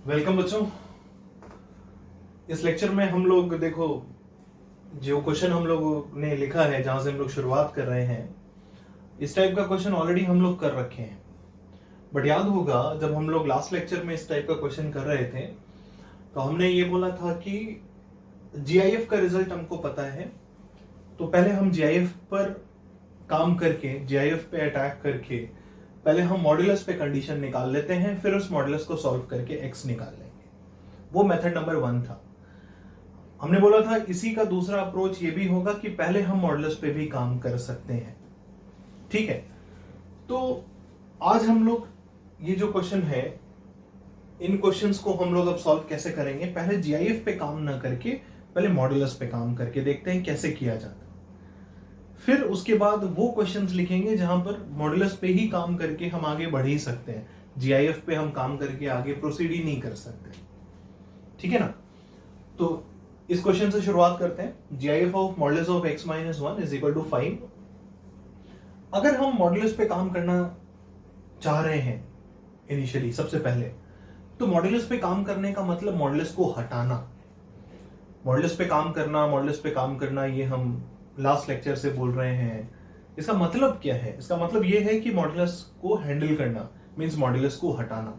Welcome बच्चों। इस lecture में हम लोग देखो जो क्वेश्चन हम लोगों ने लिखा है, जहां से हम लोग शुरुआत कर रहे हैं, इस टाइप का क्वेश्चन ऑलरेडी हम लोग कर रखे हैं। बट याद होगा जब हम लोग लास्ट लेक्चर में इस टाइप का क्वेश्चन कर रहे थे तो हमने ये बोला था कि जीआईएफ का रिजल्ट हमको पता है, तो पहले हम जीआईएफ पर काम करके, जीआईएफ पे अटैक करके पहले हम मॉड्यूलस पे कंडीशन निकाल लेते हैं, फिर उस मॉड्यूलस को सॉल्व करके एक्स निकाल लेंगे। वो मेथड नंबर 1 था। हमने बोला था इसी का दूसरा अप्रोच ये भी होगा कि पहले हम मॉड्यूलस पे भी काम कर सकते हैं। ठीक है, तो आज हम लोग ये जो क्वेश्चन है, इन क्वेश्चंस को हम लोग अब सॉल्व कैसे करेंगे। पहले जीआईएफ पे काम ना करके पहले मॉड्यूलस पे काम करके देखते हैं कैसे किया जाता है। फिर उसके बाद वो क्वेश्चंस लिखेंगे जहां पर मॉड्यूलस पे ही काम करके हम आगे बढ़ ही सकते हैं, जीआईएफ पे हम काम करके आगे प्रोसीड ही नहीं कर सकते। ठीक है ना। तो इस क्वेश्चन से शुरुआत करते हैं। GIF of modulus of x minus 1 is equal to 5। अगर हम मॉड्यूलस पे काम करना चाह रहे हैं इनिशियली, सबसे पहले तो मॉड्यूलस पे काम करने का मतलब मॉड्यूलस को हटाना। मॉड्यूलस पे काम करना, मॉड्यूलस पे काम करना, ये हम लास्ट लेक्चर से बोल रहे हैं। इसका मतलब क्या है? इसका मतलब ये है कि मॉड्यूलस को हैंडल करना मींस मॉड्यूलस को हटाना।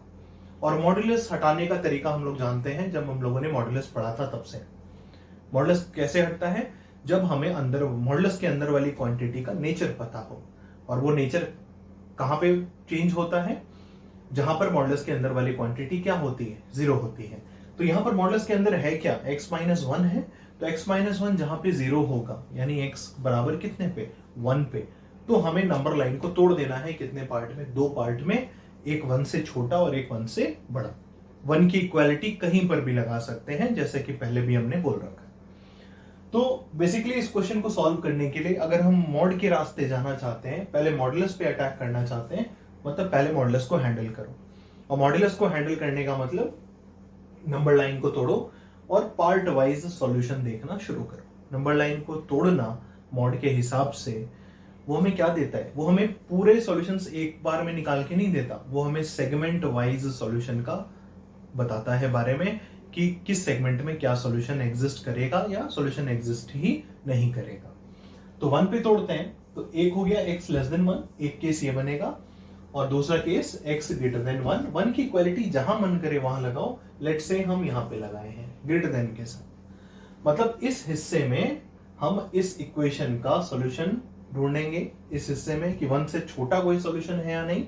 और मॉड्यूलस हटाने का तरीका हम लोग जानते हैं, जब हम लोगों ने मॉड्यूलस पढ़ा था तब से। मॉड्यूलस कैसे हटता है? जब हमें अंदर मॉड्यूलस के अंदर वाली क्वांटिटी का नेचर पता हो। और वो नेचर कहां पे चेंज होता है? जहां पर मॉड्यूलस के अंदर वाली क्वांटिटी क्या होती है? 0 होती है। तो यहां पर मॉड्यूलस के अंदर है क्या? x माइनस 1 है। तो x माइनस 1 जहां पे 0 होगा, यानी x बराबर कितने पे? 1 पे। तो हमें नंबर लाइन को तोड़ देना है कितने पार्ट में? 2 पार्ट में, एक 1 से छोटा और एक 1 से बड़ा। 1 की इक्वालिटी कहीं पर भी लगा सकते हैं, जैसे कि पहले भी हमने बोल रखा है। तो बेसिकली इस क्वेश्चन को सॉल्व करने के लिए अगर हम मॉड के रास्ते जाना चाहते हैं, पहले मॉड्यूलस पे अटैक करना चाहते हैं, मतलब पहले मॉड्यूलस को हैंडल करो। और मॉड्यूलस को हैंडल करने का मतलब नंबर लाइन को तोड़ो और पार्ट वाइज सॉल्यूशन देखना शुरू करो। नंबर लाइन को तोड़ना मॉड के हिसाब से वो हमें क्या देता है? वो हमें पूरे सॉल्यूशंस एक बार में निकाल के नहीं देता, वो हमें सेगमेंट वाइज सॉल्यूशन का बताता है बारे में कि किस सेगमेंट में क्या सॉल्यूशन एग्जिस्ट करेगा या सॉल्यूशन एग्जिस्ट ही नहीं करेगा। तो 1 पे तोड़ते हैं, तो एक हो गया x लेस देन 1, एक केस ये बनेगा, और दूसरा केस x ग्रेटर देन 1। 1 की इक्वालिटी जहां मन करे वहां लगाओ। लेट्स से हम यहां पे लगाए हैं ग्रेटर देन के साथ, मतलब इस हिस्से में हम इस इक्वेशन का सॉल्यूशन ढूंढेंगे, इस हिस्से में कि 1 से छोटा कोई सॉल्यूशन है या नहीं।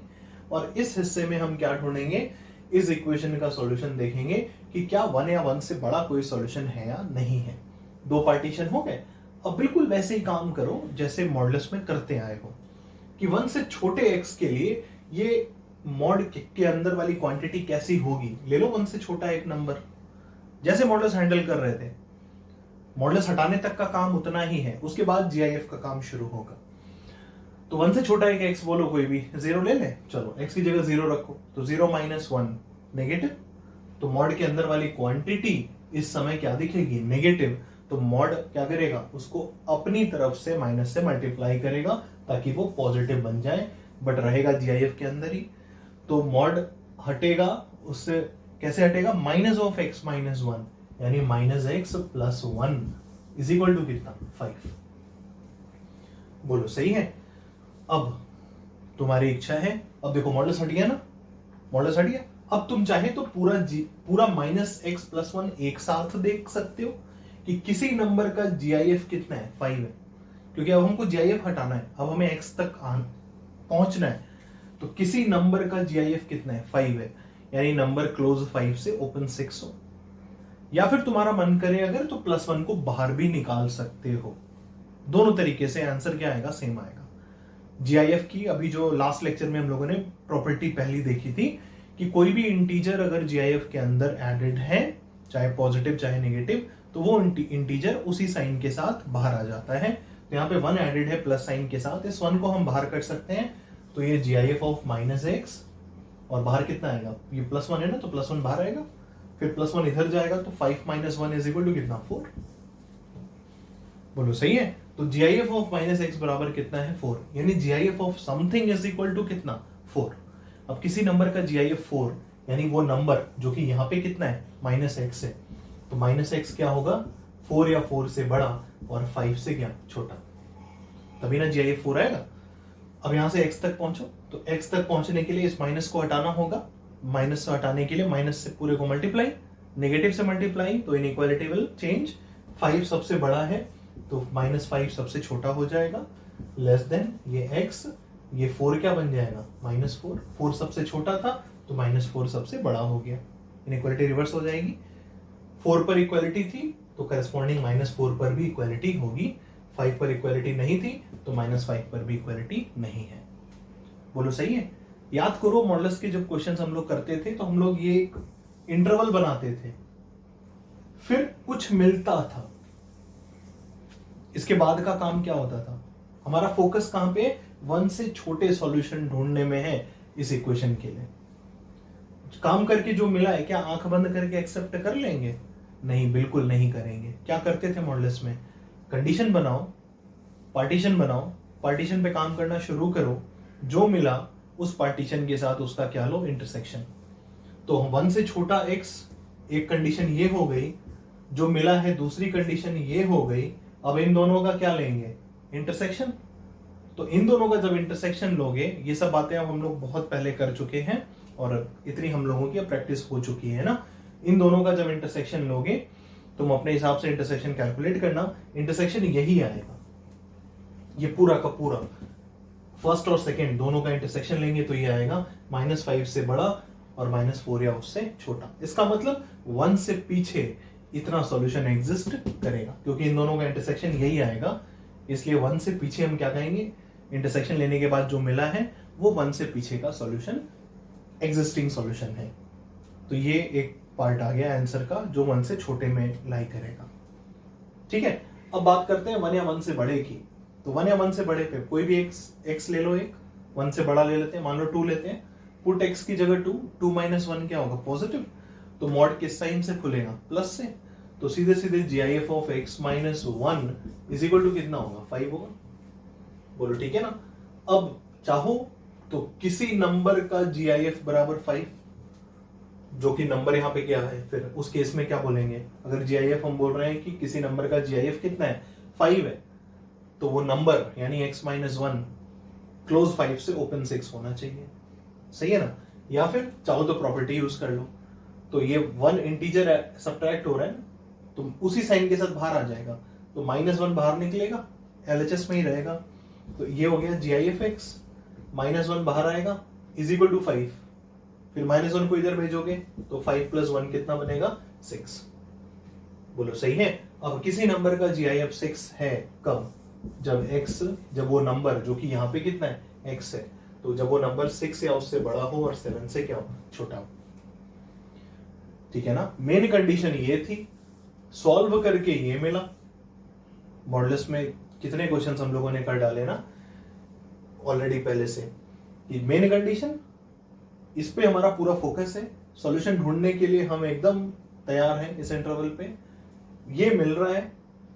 और इस हिस्से में हम क्या ढूंढेंगे? इस इक्वेशन का सॉल्यूशन देखेंगे कि क्या 1 या 1 से बड़ा कोई सॉल्यूशन है या नहीं है। 2 पार्टीशन हो गए। अब बिल्कुल वैसे ही काम करो जैसे मॉड्यूलस में करते आए हो, कि 1 से छोटे x के लिए ये मॉड के अंदर वाली क्वांटिटी कैसी होगी। ले लो 1 से छोटा एक नंबर, जैसे मॉड्यूलस हैंडल कर रहे थे। मॉड्यूलस हटाने तक का काम उतना ही है, उसके बाद जीआईएफ का काम शुरू होगा। तो 1 से छोटा एक x बोलो, कोई भी 0 ले ले, चलो x की जगह 0 रखो, तो 0 माइनस 1 नेगेटिव। तो मॉड के अंदर वाली क्वांटिटी इस समय क्या दिखेगी? नेगेटिव। तो मॉड क्या करेगा? उसको अपनी तरफ से माइनस से मल्टीप्लाई करेगा ताकि वो पॉजिटिव बन जाए, बट रहेगा जीआईएफ के अंदर ही। तो मॉड हटेगा, उससे कैसे हटेगा? माइनस ऑफ x माइनस 1, यानी minus x plus 1 is equal to कितना? 5। बोलो सही है? अब तुम्हारी इच्छा है, अब देखो मॉडल्स हट गया ना, मॉडल्स हट गया। अब तुम चाहे तो पूरा माइनस x प्लस 1 एक साथ देख सकते हो कि किसी नंबर का जीआईएफ कितना है? 5 है, क्योंकि अब हमको जीआईएफ हटाना है, अब हमें x तक पहुंचना है। तो किसी नंबर का जीआईएफ कितना है? 5 है, यानी नंबर क्लोज 5 से ओपन 6 हो। या फिर तुम्हारा मन करे अगर तो प्लस 1 को बाहर भी निकाल सकते हो। दोनों तरीके से आंसर क्या आएगा? सेम आएगा। जीआईएफ की अभी जो लास्ट लेक्चर में हम लोगों ने प्रॉपर्टी पहली देखी थी कि कोई भी इंटीजर अगर जीआईएफ के अंदर एडेड है, चाहे पॉजिटिव चाहे नेगेटिव, तो वो इंटीजर उसी साइन के साथ बाहर आ जाता है। तो यहाँ पे 1 एडेड है प्लस साइन के साथ, इस 1 को हम बाहर कर सकते हैं। तो ये जीआईएफ ऑफ माइनस x, और बाहर कितना आएगा? ये प्लस 1 है ना, तो प्लस 1 बाहर आएगा, फिर प्लस 1 इधर जाएगा, तो 5 माइनस 1 इज इक्वल टू कितना? 4। बोलो सही है? तो जीआईएफ ऑफ माइनस x बराबर कितना है? 4, यानी GIF of something is equal to कितना? 4। अब किसी नंबर का जीआईएफ 4 यानी वो नंबर जो कि यहाँ पे कितना है -x है, तो -x क्या होगा 4 या 4 से बड़ा और 5 से क्या छोटा, तभी ना GIF 4 आएगा। अब यहां से x तक पहुंचो, तो x तक पहुंचने के लिए इस माइनस को हटाना होगा, माइनस से हटाने के लिए माइनस से पूरे को मल्टीप्लाई, नेगेटिव से मल्टीप्लाई, तो इनइक्वालिटी विल चेंज। 5 सबसे बड़ा है तो -5 सबसे छोटा हो जाएगा, लेस देन ये x, ये 4 क्या बन जाएगा -4, 4 सबसे छोटा था तो -4 सबसे बड़ा हो गया, इनइक्वालिटी रिवर्स हो जाएगी। 4 पर इक्वालिटी थी तो करस्पॉन्डिंग -4 पर भी इक्वालिटी होगी, 5 पर इक्वालिटी नहीं थी तो -5 पर भी इक्वालिटी नहीं है। बोलो सही है। याद करो मॉडल्स के जब क्वेश्चंस हम लोग करते थे तो हम लोग ये एक इंटरवल बनाते थे, फिर कुछ मिलता था, इसके बाद का काम क्या होता था, हमारा फोकस कहां पे 1 से छोटे सॉल्यूशन ढूंढने में है इस इक्वेशन के लिए। काम करके जो मिला है क्या आंख बंद करके एक्सेप्ट कर लेंगे? नहीं, बिल्कुल नहीं करेंगे। क्या करते थे मॉडल्स में, कंडीशन बनाओ, पार्टीशन बनाओ, पार्टीशन पे काम करना शुरू करो, जो मिला उस पार्टीशन के साथ उसका क्या लो इंटरसेक्शन। तो 1 से छोटा x एक कंडीशन ये हो गई, जो मिला है दूसरी कंडीशन ये हो गई, अब इन दोनों का क्या लेंगे इंटरसेक्शन। तो इन दोनों का जब इंटरसेक्शन लोगे, ये सब बातें अब हम लोग बहुत पहले कर चुके हैं और इतनी हम लोगों की प्रैक्टिस हो चुकी है ना। इन दोनों का जब इंटरसेक्शन लोगे तुम अपने हिसाब से इंटरसेक्शन कैलकुलेट करना, इंटरसेक्शन यही आएगा, ये पूरा का पूरा फर्स्ट और सेकंड दोनों का इंटरसेक्शन लेंगे तो ये आएगा -5 से बड़ा और -4 या उससे छोटा। इसका मतलब 1 से पीछे इतना सॉल्यूशन एग्जिस्ट करेगा, क्योंकि इन दोनों का इंटरसेक्शन यही आएगा, इसलिए 1 से पीछे हम क्या कहेंगे, इंटरसेक्शन लेने के बाद जो मिला है वो 1 से पीछे का सॉल्यूशन एग्जिस्टिंग सॉल्यूशन है। तो ये एक पार्ट आ गया आंसर का जो 1 से छोटे में लाई करेगा। ठीक है, अब बात करते हैं 1 या 1 से बड़े की। तो 1 या 1 से बड़े पे कोई भी x ले लो, एक 1 से बड़ा ले लेते हैं, मान लो 2 लेते हैं, पुट x की जगह 2 - 1 क्या होगा पॉजिटिव, तो मॉड किस साइन से खुलेगा प्लस से, तो सीधे सीधे GIF of x - 1 is equal to कितना होगा 5 होगा। बोलो ठीक है ना। अब चाहो तो किसी नंबर का GIF बराबर 5, जो कि नंबर यहाँ पे क्या है, फिर उस केस में क्या बोलेंगे, अगर GIF हम बोल रहे हैं कि किसी नंबर का GIF कितना है 5 है, तो वो नंबर यानी x - 1 क्लोज 5 से ओपन 6 होना चाहिए, सही है ना। या फिर चाहो तो प्रॉपर्टी यूज कर लो, तो ये 1 इंटीजर सब्ट्रैक्ट हो रहा है तो उसी साइन के साथ बाहर आ जाएगा, तो -1 बाहर निकलेगा, LHS में ही रहेगा, तो ये हो गया GIF x, -1 बाहर आएगा इज इक्वल टू 5, फिर -1 को इधर भेजोगे तो 5 + 1 कितना बनेगा 6। बोलो सही है। अब किसी नंबर का GIF 6 है कब, जब वो नंबर जो कि यहाँ पे कितना है x है, तो जब वो नंबर 6 या उससे बड़ा हो और 7 से क्या हो छोटा हो। ठीक है ना, मेन कंडीशन ये थी, सॉल्व करके ये मिला। मॉडल्स में कितने क्वेश्चंस हम लोगों ने कर डाले ना ऑलरेडी पहले से, कि मेन कंडीशन इस पे हमारा पूरा फोकस है, सॉल्यूशन ढूंढने के लिए हम एकदम तैयार हैं इस इंटरवल पे, ये मिल रहा है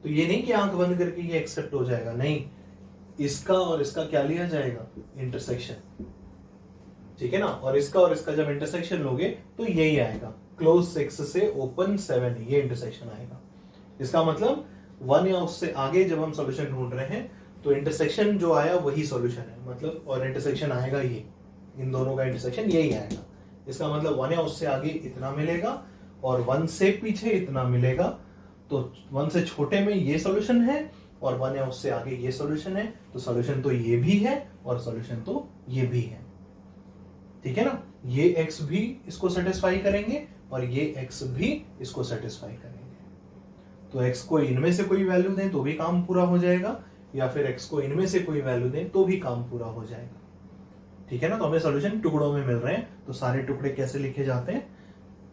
तो ये नहीं कि आंख बंद करके ये एक्सेप्ट हो जाएगा, नहीं, इसका और इसका क्या लिया जाएगा इंटरसेक्शन। ठीक है ना, और इसका जब इंटरसेक्शन लोगे तो यही आएगा, क्लोज 6 से ओपन 7, ये इंटरसेक्शन आएगा। इसका मतलब 1 या उससे आगे जब हम सॉल्यूशन ढूंढ रहे हैं तो इंटरसेक्शन जो आया वही सॉल्यूशन है, मतलब और इंटरसेक्शन आएगा ये, इन दोनों का इंटरसेक्शन यही आएगा। इसका मतलब 1 या उससे आगे इतना मिलेगा और 1 से पीछे इतना मिलेगा, तो 1 से छोटे में ये सॉल्यूशन है और 1 या उससे आगे ये सॉल्यूशन है, तो सॉल्यूशन तो ये भी है और सॉल्यूशन तो ये भी है। ठीक है ना, ये x भी इसको सेटिस्फाई करेंगे और ये x भी इसको सेटिस्फाई करेंगे। तो x को इनमें से कोई वैल्यू दें तो भी काम पूरा हो जाएगा, या फिर x को इनमें से कोई वैल्यू दें तो भी काम पूरा हो जाएगा। ठीक है ना, तो हमें सॉल्यूशन टुकड़ों में मिल रहे हैं, तो सारे टुकड़े कैसे लिखे जाते हैं,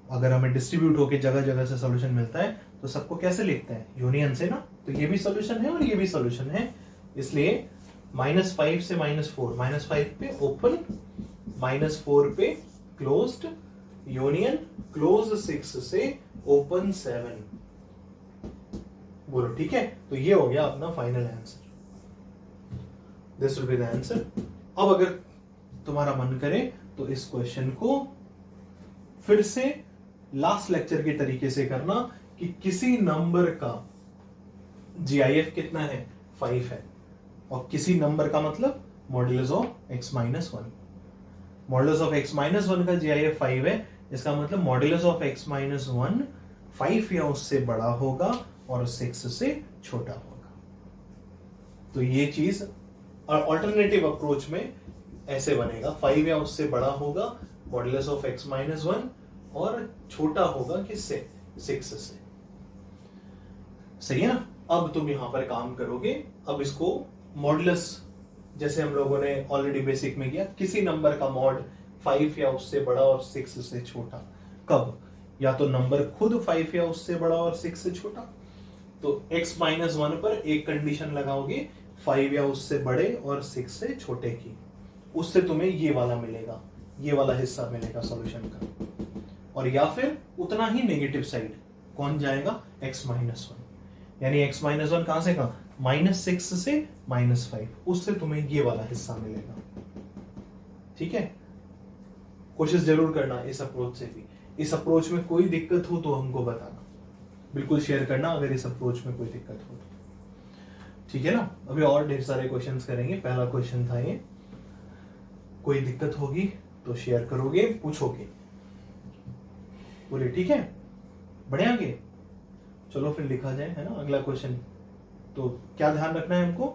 अगर हमें डिस्ट्रीब्यूट होकर जगह जगह से सॉल्यूशन मिलता है तो सबको कैसे लिखते हैं, यूनियन से ना। तो ये भी सॉल्यूशन है और ये भी सॉल्यूशन है, इसलिए -5 से -4, -5 पे ओपन, -4 पे क्लोज्ड, यूनियन क्लोज 6 से ओपन 7। बोलो ठीक है, तो ये हो गया अपना final answer, this will be the answer. अब अगर तुम्हारा मन करे तो इस क्वेश्चन को फिर से लास्ट लेक्चर के तरीके से करना कि किसी नंबर का जीआईएफ कितना है, 5 है, और किसी नंबर का मतलब modulus of x minus 1। Modulus of x minus 1 का जीआईएफ 5 है, इसका मतलब मॉड्यूलस ऑफ x माइनस 1 5 या उससे बड़ा होगा और 6 से छोटा होगा। तो ये चीज अल्टरनेटिव अप्रोच में ऐसे बनेगा, 5 या उससे बड़ा होगा मॉड्यूलस ऑफ x माइनस 1 और छोटा होगा किससे, 6 से। सही है ना। अब तुम यहां पर काम करोगे, अब इसको मॉड्यूलस जैसे हम लोगों ने ऑलरेडी बेसिक में किया, किसी नंबर का मॉड 5 या उससे बड़ा और 6 से छोटा। कब, या तो नंबर खुद 5 या उससे बड़ा और 6 से छोटा, तो x माइनस 1 पर एक कंडीशन लगाओगे 5 या उससे बड़े और 6 से छोटे की, उससे तुम्हें ये वाला मिलेगा, ये वाला हिस्सा मिलेगा सॉल्यूशन का। और या फिर उतना ही नेगेटिव साइड कौन जाएगा, x माइनस 1, यानी x माइनस 1 कहां से कहां, -6 से -5, उससे तुम्हें ये वाला हिस्सा मिलेगा। ठीक है, कोशिश जरूर करना इस अप्रोच से भी। इस अप्रोच में कोई दिक्कत हो तो हमको बताना, बिल्कुल शेयर करना अगर इस अप्रोच में कोई दिक्कत हो तो। ठीक है ना। अभी और ढेर सारे क्वेश्चंस करेंगे, पहला क्वेश्चन था ये। कोई दिक्कत होगी तो शेयर करोगे, पूछोगे, बोले ठीक है, बढ़िया आगे चलो फिर लिखा जाए, है ना। अगला क्वेश्चन तो क्या ध्यान रखना है हमको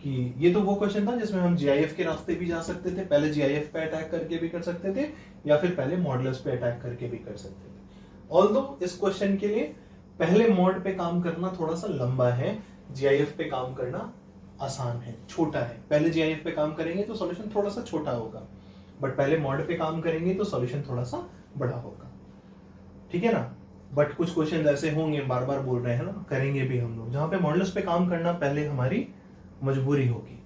कि ये तो वो क्वेश्चन था जिसमें हम जीआईएफ के रास्ते भी जा सकते थे, पहले जीआईएफ पे अटैक करके भी कर सकते थे, या फिर पहले मॉडुलस पे अटैक करके भी कर सकते थे। ऑल्दो इस क्वेश्चन के लिए पहले मॉड पे काम करना थोड़ा सा लंबा है, जीआईएफ पे काम करना आसान है, छोटा है। पहले जीआईएफ पे काम करेंगे तो सॉल्यूशन थोड़ा सा छोटा होगा, बट पहले मॉड पे काम करेंगे तो सॉल्यूशन थोड़ा सा बड़ा होगा। ठीक है ना। बट कुछ क्वेश्चन ऐसे होंगे, बार बार बोल रहे हैं ना, करेंगे भी हम लोग, जहां पे मॉडुलस पे काम करना पहले हमारी मजबूरी होगी।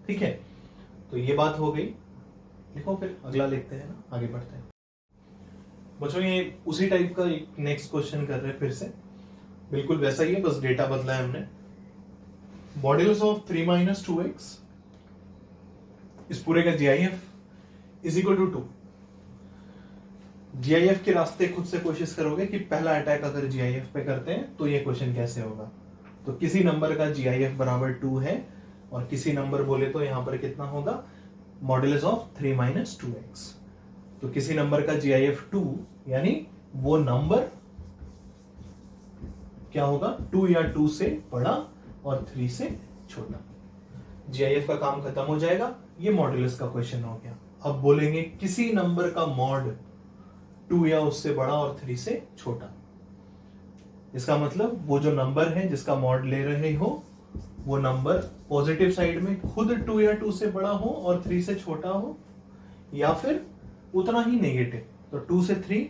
ठीक है, तो ये बात हो गई। लिखो फिर अगला लिखते हैं ना, आगे बढ़ते हैं बच्चों। ये उसी टाइप का एक नेक्स्ट क्वेश्चन कर रहे हैं, फिर से बिल्कुल वैसा ही है, बस डेटा बदला है हमने। मॉड्यूलस ऑफ 3 माइनस 2x, इस पूरे का GIF is equal to 2। GIF के रास्ते खुद से कोशिश करोगे कि पहला अटैक अगर जीआईएफ पे करते हैं तो ये क्वेश्चन कैसे होगा। तो किसी नंबर का जीआईएफ बराबर 2 है, और किसी नंबर बोले तो यहां पर कितना होगा, मॉड्यूलस ऑफ 3 माइनस 2x। तो किसी नंबर का जीआईएफ 2, यानी वो नंबर क्या होगा, 2 या 2 से बड़ा और 3 से छोटा। जीआईएफ का काम खत्म हो जाएगा, ये मॉड्यूलस का क्वेश्चन हो गया। अब बोलेंगे किसी नंबर का मॉड 2 या उससे बड़ा और 3 से छोटा। इसका मतलब वो जो नंबर है जिसका मॉड ले रहे हो, वो नंबर पॉजिटिव साइड में खुद 2 या 2 से बड़ा हो और 3 से छोटा हो, या फिर उतना ही नेगेटिव। तो 2 से 3,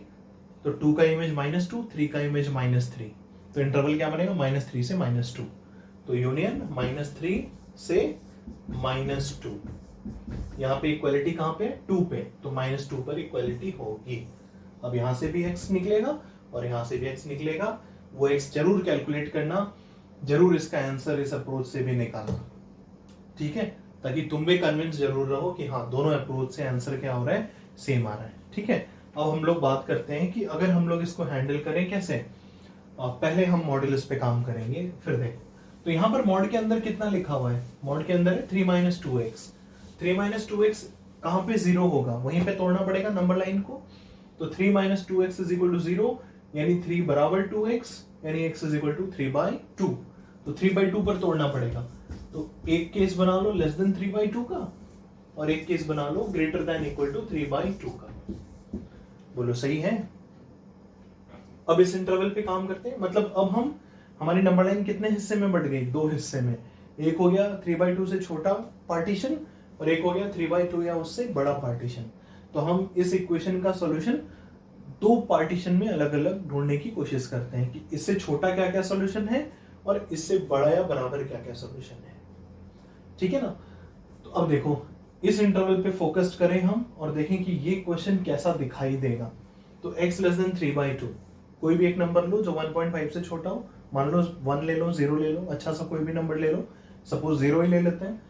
तो 2 का इमेज -2, 3 का इमेज -3, तो इंटरवल क्या बनेगा, -3 से -2। तो यूनियन -3 से -2। यहां पे इक्वालिटी कहां पे, 2 पे, तो -2 पर इक्वालिटी होगी। अब यहां से भी x निकलेगा और यहां से भी x निकलेगा, वो x जरूर कैलकुलेट करना, जरूर इसका आंसर इस अप्रोच से भी निकालना। ठीक है, ताकि तुम भी कन्विंस जरूर रहो कि हाँ दोनों अप्रोच से आंसर क्या हो रहा है, सेम आ रहा है। ठीक है, अब हम लोग बात करते हैं कि अगर हम लोग इसको हैंडल करें कैसे। पहले हम मॉड्यूलस पे काम करेंगे, फिर देखो। तो यहाँ पर मॉड के अंदर कितना लिखा हुआ है, मॉड के अंदर है 3 माइनस 2x। 3 माइनस 2x कहां पे 0 होगा, वहीं पे तोड़ना पड़ेगा नंबर लाइन को। तो 3 minus 2x is equal to 0, यानी 3 बराबर 2x, यानी x इज इक्वल टू 3/2। तो 3/2 पर तोड़ना पड़ेगा। तो एक केस बना लो लेस देन 3/2 का, और एक केस बना लो ग्रेटर देन इक्वल टू 3/2 का। बोलो सही है। अब इस इंटरवल पे काम करते हैं, मतलब अब हम हमारी नंबर लाइन कितने हिस्से में बढ़ गई, 2 हिस्से में। एक हो गया 3/2 से छोटा पार्टीशन, और एक हो गया 3/2 या उससे बड़ा पार्टीशन। तो हम इस इक्वेशन का सॉल्यूशन 2 पार्टीशन में अलग अलग ढूंढने की कोशिश करते हैं कि इससे छोटा क्या क्या सॉल्यूशन है और इससे बड़ा या बराबर क्या क्या सॉल्यूशन है। ठीक है ना। तो अब देखो इस इंटरवल पे फोकस्ड करें हम और देखें कि ये क्वेश्चन कैसा दिखाई देगा। तो x लेस देन 3/2, कोई भी एक नंबर लो जो 1.5 से छोटा हो, मान लो 1 ले लो, 0 ले लो, अच्छा सा कोई भी नंबर ले लो, सपोज 0 ही ले लेते हैं।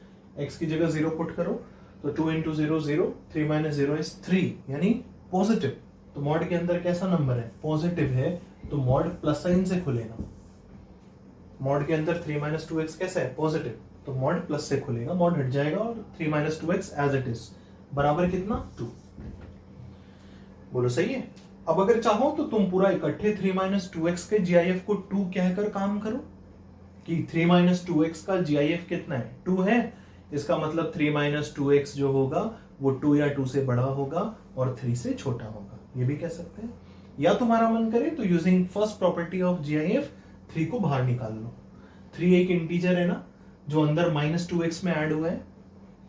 x की जगह 0 पुट करो, तो 2 into 0 0, 3 minus 0 is 3, यानी पॉजिटिव। तो तो मॉड के अंदर कैसा नंबर है, पॉजिटिव है, तो मॉड प्लस साइन से खुलेगा। मॉड के अंदर 3 माइनस 2x कैसा है, पॉजिटिव, तो मॉड प्लस से खुलेगा, मॉड हट जाएगा और 3 minus 2x as it is बराबर कितना, 2। बोलो सही है। अब अगर चाहो तो तुम पूरा इकट्ठे 3 माइनस 2x के GIF को 2 कहकर काम करो कि 3 माइनस 2x का GIF कितना है, 2 है। इसका मतलब 3 माइनस 2x जो होगा वो 2 या 2 से बड़ा होगा और 3 से छोटा होगा, ये भी कह सकते हैं। या तुम्हारा मन करे तो using first property of GIF 3 को बाहर निकाल लो। 3 एक इंटीजर है ना जो अंदर माइनस 2x में ऐड हुआ है,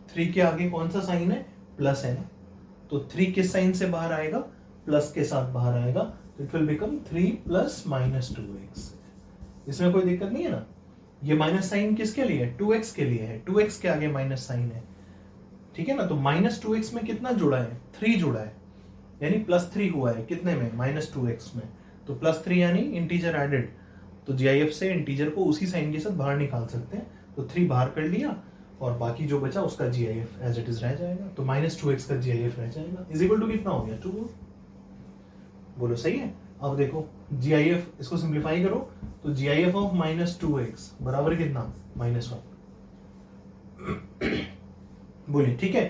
3 के आगे कौन सा साइन है, प्लस है ना, तो 3 किस साइन से बाहर आएगा, प्लस के साथ बाहर आएगा, तो it will become 3 plus minus 2x। इसमें कोई दिक्कत नहीं है ना। ये माइनस साइन किसके लिए है, 2x के लिए है, 2x के आगे माइनस साइन है, ठीक है ना। तो माइनस 2x में कितना जुड़ा है, 3 जुड़ा है, यानी प्लस 3 हुआ है कितने में, माइनस 2x में, तो प्लस 3 यानी इंटीजर एडेड। तो GIF से इंटीजर को उसी साइन के साथ बाहर निकाल सकते हैं, तो 3 बाहर कर लिया और बाकी जो बचा उसका GIF एज इट इज रह जाएगा, तो माइनस 2x का GIF रह जाएगा, इज इक्वल टू कितना हो गया, 2। बोलो सही है। अब देखो GIF, इसको सिंप्लीफाई करो, तो GIF ऑफ माइनस 2x बराबर कितना, -1। बोलिए ठीक है,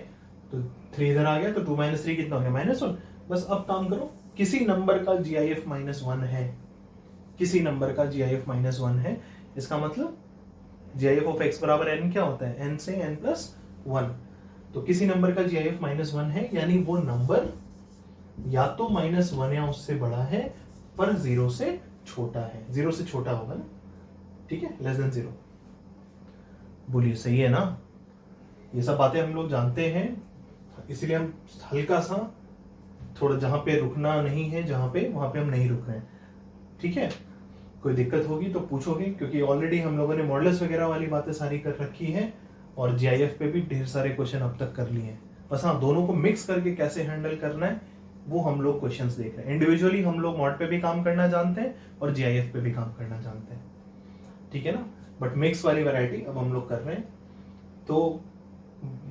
तो 3 इधर आ गया, तो 2 माइनस 3 कितना हो गया, -1। बस अब काम करो, किसी नंबर का GIF -1 है, किसी नंबर का GIF -1 है, इसका मतलब GIF ऑफ x बराबर n क्या होता है, n से n प्लस 1। तो किसी नंबर का GIF -1 है, यानी वो नंबर या तो -1 या उससे बड़ा है पर 0 से छोटा है, 0 से छोटा होगा ना, ठीक है, लेस देन 0। बोलिए सही है ना। ये सब बातें हम लोग जानते हैं, इसीलिए हम हल्का सा थोड़ा जहां पे रुकना नहीं है, जहां पे वहां पे हम नहीं रुक रहे हैं, ठीक है। कोई दिक्कत होगी तो पूछोगे, क्योंकि ऑलरेडी हम लोगों ने मॉडल्स वगैरह वाली बातें सारी कर रखी है और GIF पे भी ढेर सारे क्वेश्चन अब तक कर लिए हैं। बस हाँ, दोनों को मिक्स करके कैसे हैंडल करना है वो हम लोग क्वेश्चंस देख रहे हैं। इंडिविजुअली हम लोग मॉड पे भी काम करना जानते हैं और GIF पे भी काम करना जानते हैं, ठीक है ना। बट मिक्स वाली वैरायटी अब हम लोग कर रहे हैं, तो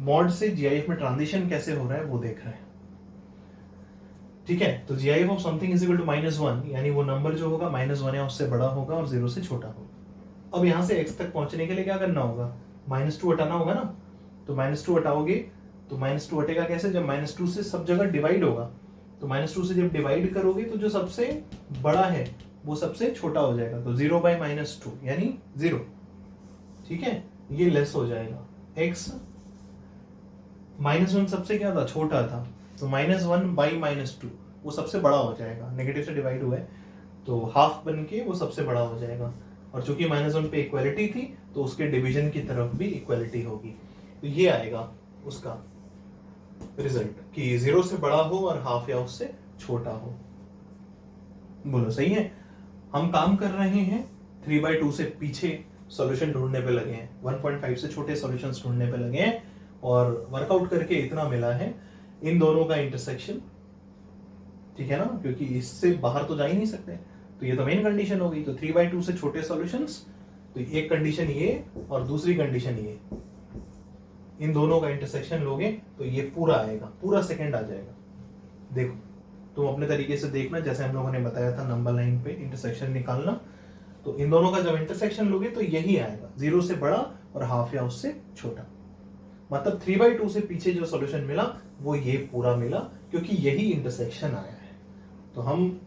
मॉड से GIF में ट्रांजिशन कैसे हो रहा है वो देख रहे हैं, ठीक है। तो GIF of something is equal to -1, यानी वो नंबर जो होगा -1 या उससे बड़ा होगा और 0 से छोटा होगा। अब यहां से x तक पहुंचने के लिए क्या करना होगा, -2 हटाना होगा ना, तो -2 हटाओगे तो -2 हटेगा कैसे, जब -2 से सब जगह डिवाइड होगा, तो -2 से जब डिवाइड करोगे तो जो सबसे बड़ा है वो सबसे छोटा हो जाएगा, तो 0 बाई -2 यानी 0, ठीक है। ये लेस हो जाएगा, x -1 सबसे क्या था, छोटा था, तो -1 बाई -2 वो सबसे बड़ा हो जाएगा, नेगेटिव से डिवाइड हुआ है तो हाफ बन के वो सबसे बड़ा हो जाएगा। और चूंकि -1 पे इक्वालिटी थी तो उसके डिवीजन की तरफ भी इक्वालिटी होगी, तो ये आएगा उसका रिजल्ट कि 0 से बड़ा हो और हाफ या उससे छोटा हो। बोलो सही है। हम काम कर रहे हैं 3/2 से पीछे सॉल्यूशन ढूंढने पे लगे हैं, 1.5 से छोटे सॉल्यूशंस ढूंढने पे लगे हैं और वर्कआउट करके इतना मिला है, इन दोनों का इंटरसेक्शन, ठीक है ना, क्योंकि इससे बाहर तो जा ही नहीं सकते, तो ये तो मेन कंडीशन होगी। तो 3/2 से छोटे सॉल्यूशंस, तो एक कंडीशन ये और दूसरी कंडीशन ये, इन दोनों का इंटरसेक्शन लोगे तो ये पूरा आएगा, पूरा सेकंड आ जाएगा। देखो तुम अपने तरीके से देखना, जैसे हम लोगों ने बताया था नंबर लाइन पे इंटरसेक्शन निकालना, तो इन दोनों का जब इंटरसेक्शन लोगे तो यही आएगा, 0 से बड़ा और हाफ या उससे छोटा। मतलब 3/2 से पीछे जो सॉल्यूशन मिला वो ये पूरा मिला, क्योंकि यही इंटरसेक्शन आया है। तो हम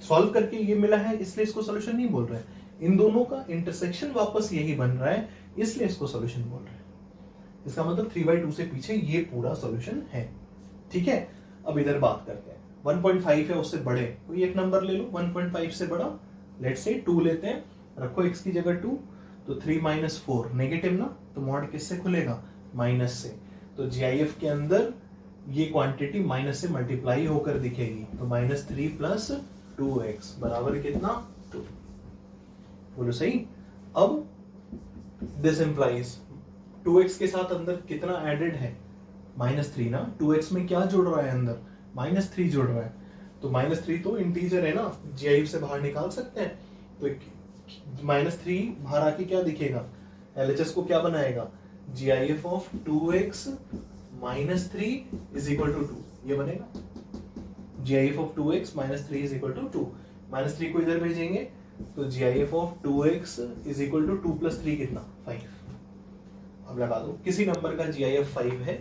सॉल्व करके ये मिला है इसलिए इसको सॉल्यूशन नहीं बोल रहे, इन दोनों का इंटरसेक्शन वापस यही बन रहा है इसलिए इसको सॉल्यूशन बोल रहे हैं। इसका मतलब 3/2 से पीछे ये पूरा सॉल्यूशन है, ठीक है। अब इधर बात करते हैं, 1.5 है उससे बड़े कोई एक नंबर ले लो, 1.5 से बड़ा, लेट्स से 2 लेते हैं, रखो x की जगह 2, तो 3 - 4 नेगेटिव ना, तो मॉड किससे खुलेगा, माइनस से। तो GIF के अंदर ये क्वांटिटी माइनस से मल्टीप्लाई होकर दिखेगी, तो -3 + 2x बराबर कितना, 2। बोलो सही। अब दिस इंप्लाइज 2x के साथ अंदर कितना एडेड है, -3 ना, 2x में क्या जुड़ रहा है अंदर, -3 जुड़ रहा है, तो -3 तो इंटीजर है ना, GIF से बाहर निकाल सकते हैं, तो -3 बाहर आके क्या दिखेगा, LHS को क्या बनाएगा, GIF ऑफ 2x - 3 = 2, ये बनेगा। GIF of 2x minus 3 is equal to 2, minus 3 को इधर भेजेंगे तो GIF of 2x is equal to 2 plus 3 कितना 5। अब लगा दो, किसी नंबर का GIF 5 है,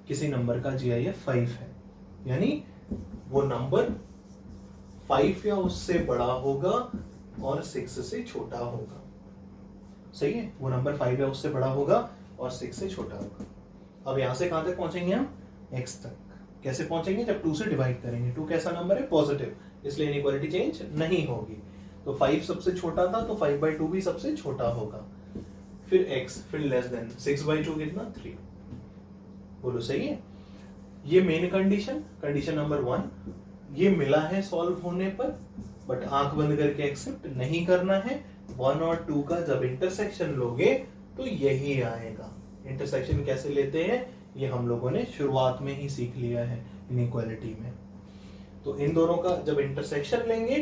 किसी नंबर का GIF 5 है, यानी वो नंबर 5 या उससे बड़ा होगा और 6 से छोटा होगा। सही है, वो नंबर 5 या उससे बड़ा होगा और 6 से छोटा होगा। अब यहां से कहां तक पहुंचेंगे हम, x तक। कैसे पहुंचेंगे, जब 2 से डिवाइड करेंगे। 2 कैसा नंबर है, पॉजिटिव, इसलिए इनइक्वालिटी चेंज नहीं होगी। तो 5 सबसे छोटा था तो 5/2 भी सबसे छोटा होगा। फिर x, फिर लेस देन 6/2 कितना 3। बोलो सही है। ये मेन कंडीशन, कंडीशन नंबर 1 ये मिला है सॉल्व होने पर, बट आंख बंद करके एक्सेप्ट नहीं करना है। 1 और 2 का जब इंटरसेक्शन लोगे तो यही आएगा। इंटरसेक्शन कैसे लेते हैं ये हम लोगों ने शुरुआत में ही सीख लिया है इनइक्वालिटी में। तो इन दोनों का जब इंटरसेक्शन लेंगे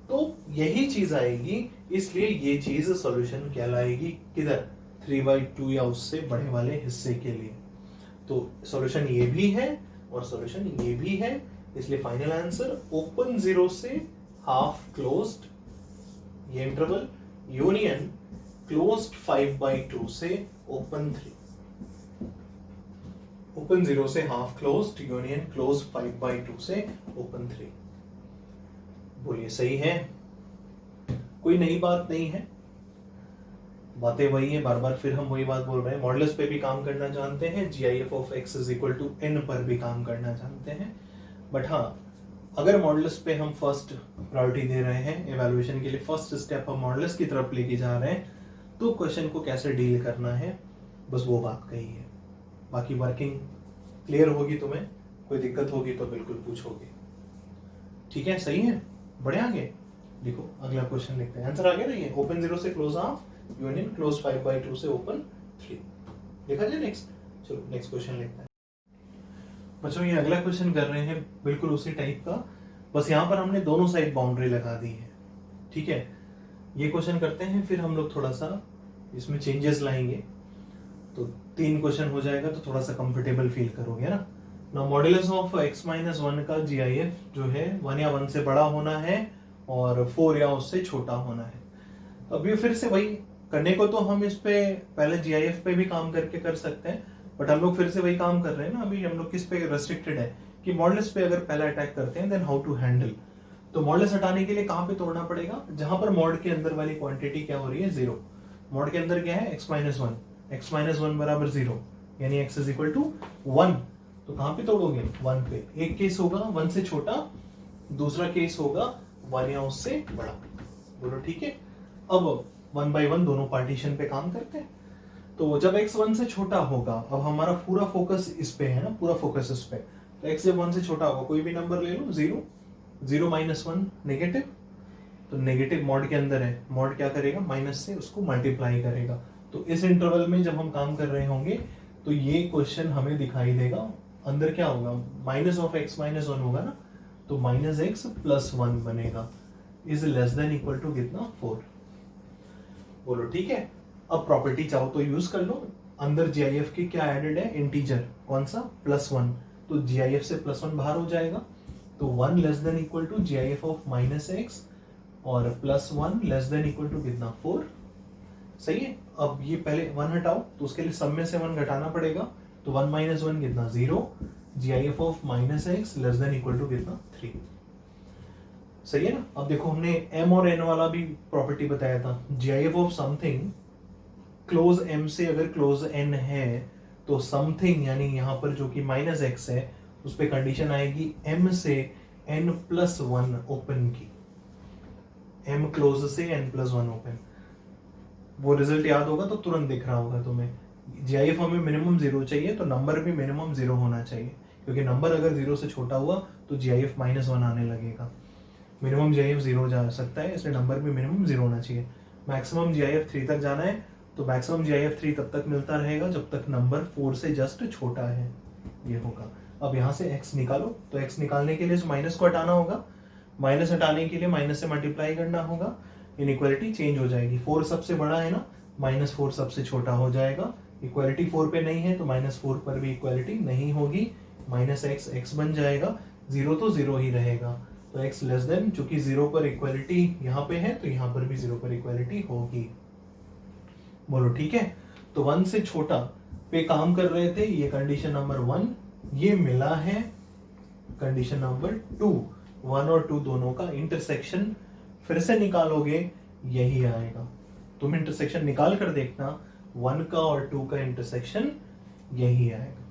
तो यही चीज आएगी, इसलिए ये चीज सॉल्यूशन कहलाएगी किधर, 3/2 या उससे बड़े वाले हिस्से के लिए। तो सॉल्यूशन ये भी है और सॉल्यूशन ये भी है, इसलिए फाइनल आंसर ओपन 0 से हाफ क्लोज्ड ये इंटरवल यूनियन क्लोज्ड 5/2 से ओपन 3। ओपन 0 से हाफ क्लोज्ड यूनियन क्लोज 5/2 से ओपन 3। बोलिए सही है, कोई नई बात नहीं है, बातें वही है, बार बार फिर हम वही बात बोल रहे हैं। मॉडुलस पे भी काम करना जानते हैं, GIF of x is equal to n पर भी काम करना जानते हैं। बट हाँ, अगर मॉडुलस पे हम फर्स्ट प्रायोरिटी दे रहे हैं, एवेल्युएशन के लिए फर्स्ट स्टेप हम मॉडुलस की तरफ लेके जा रहे हैं, तो क्वेश्चन को कैसे डील करना है बस वो बात कही है। बाकी वर्किंग क्लियर होगी, तुम्हें कोई दिक्कत होगी तो बिल्कुल पूछोगे। ठीक है, सही है, बढ़े आगे। देखो अगला क्वेश्चन लिखते हैं, आंसर आ गया ना ये, ओपन 0 से क्लोज हाफ यूनियन क्लोज 5/2 से ओपन 3। देखा जाए नेक्स्ट। चलो नेक्स्ट क्वेश्चन लिखते हैं। बच्चों ये अगला क्वेश्चन कर रहे हैं बिल्कुल उसी टाइप का, बस यहाँ पर हमने दोनों साइड बाउंड्री लगा दी है। ठीक है, ये क्वेश्चन करते हैं, फिर हम लोग थोड़ा सा इसमें चेंजेस लाएंगे, तो 3 क्वेश्चन हो जाएगा तो थोड़ा सा कंफर्टेबल फील करोगे ना। नाउ मॉडुलस ऑफ x - 1 का GIF जो है 1 या 1 से बड़ा होना है और 4 या उससे छोटा होना है। अब ये फिर से वही करने को, तो हम इस पे पहले GIF पे भी काम करके कर सकते हैं, बट हम लोग फिर से वही काम कर रहे हैं ना। अभी हम लोग किस पे रेस्ट्रिक्टेड है कि मॉडुलस पे अगर पहला अटैक करते हैं देन हाउ टू हैंडल। तो मॉडुलस हटाने के लिए कहां पे तोड़ना पड़ेगा, जहां पर मॉड के अंदर वाली क्वांटिटी क्या हो रही है 0। मॉड के अंदर क्या है x - 1, x - 1 बराबर 0, यानी x इज इक्वल टू 1। तो कहां पे तोड़ोगे 1 पे। एक केस होगा 1 से छोटा, दूसरा केस होगा 1 या उससे बड़ा। बोलो ठीक है। अब 1/1 दोनों पार्टीशन पे काम करते हैं। तो जब x 1 से छोटा होगा, अब हमारा पूरा फोकस इस पे है ना, पूरा फोकस इस पे, तो x जब 1 से छोटा होगा कोई भी नंबर ले लो, 0 0 - 1 नेगेटिव, तो नेगेटिव मॉड के अंदर है, मॉड क्या करेगा माइनस से उसको मल्टीप्लाई करेगा। तो इस इंटरवल में जब हम काम कर रहे होंगे तो ये क्वेश्चन हमें दिखाई देगा, अंदर क्या होगा माइनस ऑफ x - 1 होगा ना, तो -x + 1 बनेगा, is less than equal to कितना 4। बोलो ठीक है। अब प्रॉपर्टी चाहो तो यूज कर लो, अंदर GIF के क्या एडेड है, इंटीजर, कौन सा +1, तो GIF से +1 बाहर हो जाएगा, तो 1 less than equal to GIF of -x और +1 लेस देन इक्वल टू कितना 4। सही है। अब ये पहले 1 हटाओ तो उसके लिए सब में से 1 घटाना पड़ेगा, तो 1 - 1 कितना 0, GIF of -x less than equal to कितना 3। सही है ना। अब देखो हमने m और n वाला भी प्रॉपर्टी बताया था, GIF of something close m से अगर क्लोज n है तो समथिंग यानी यहाँ पर जो कि -x है उस पे कंडीशन आएगी m से n+1 ओपन की, m क्लोज से n+1 ओपन। वो रिजल्ट याद होगा तो तुरंत दिख रहा होगा तुम्हें। GIF हमें मिनिमम 0 चाहिए तो नंबर भी मिनिमम 0 होना चाहिए, क्योंकि नंबर अगर 0 से छोटा हुआ तो GIF -1 आने लगेगा। मिनिमम GIF 0 जा सकता है, इसलिए नंबर भी मिनिमम 0 होना चाहिए। मैक्सिमम GIF 3 तक जाना है, तो मैक्सिमम GIF 3 तब तक मिलता रहेगा जब तक नंबर 4 से जस्ट छोटा है, ये होगा। अब यहाँ से x निकालो, तो x निकालने के लिए इस माइनस को हटाना होगा, माइनस हटाने के लिए माइनस से मल्टीप्लाई करना होगा, इनइक्वालिटी चेंज हो जाएगी। 4 सबसे बड़ा है ना, -4 सबसे छोटा हो जाएगा। इक्वालिटी 4 पे नहीं है तो -4 पर भी इक्वालिटी नहीं होगी, -x x बन जाएगा, जीरो तो जीरो ही रहेगा, तो x लेस देन, चूंकि जीरो पर इक्वालिटी यहाँ पे है तो यहाँ पर भी जीरो पर इक्वालिटी होगी। बोलो ठीक है। तो 1 से छोटा पे काम कर रहे थे, ये कंडीशन नंबर 1, ये मिला है कंडीशन नंबर 2। 1 और 2 दोनों का इंटरसेक्शन फिर से निकालोगे, यही आएगा। तुम इंटरसेक्शन निकाल कर देखना, 1 का और 2 का इंटरसेक्शन यही आएगा।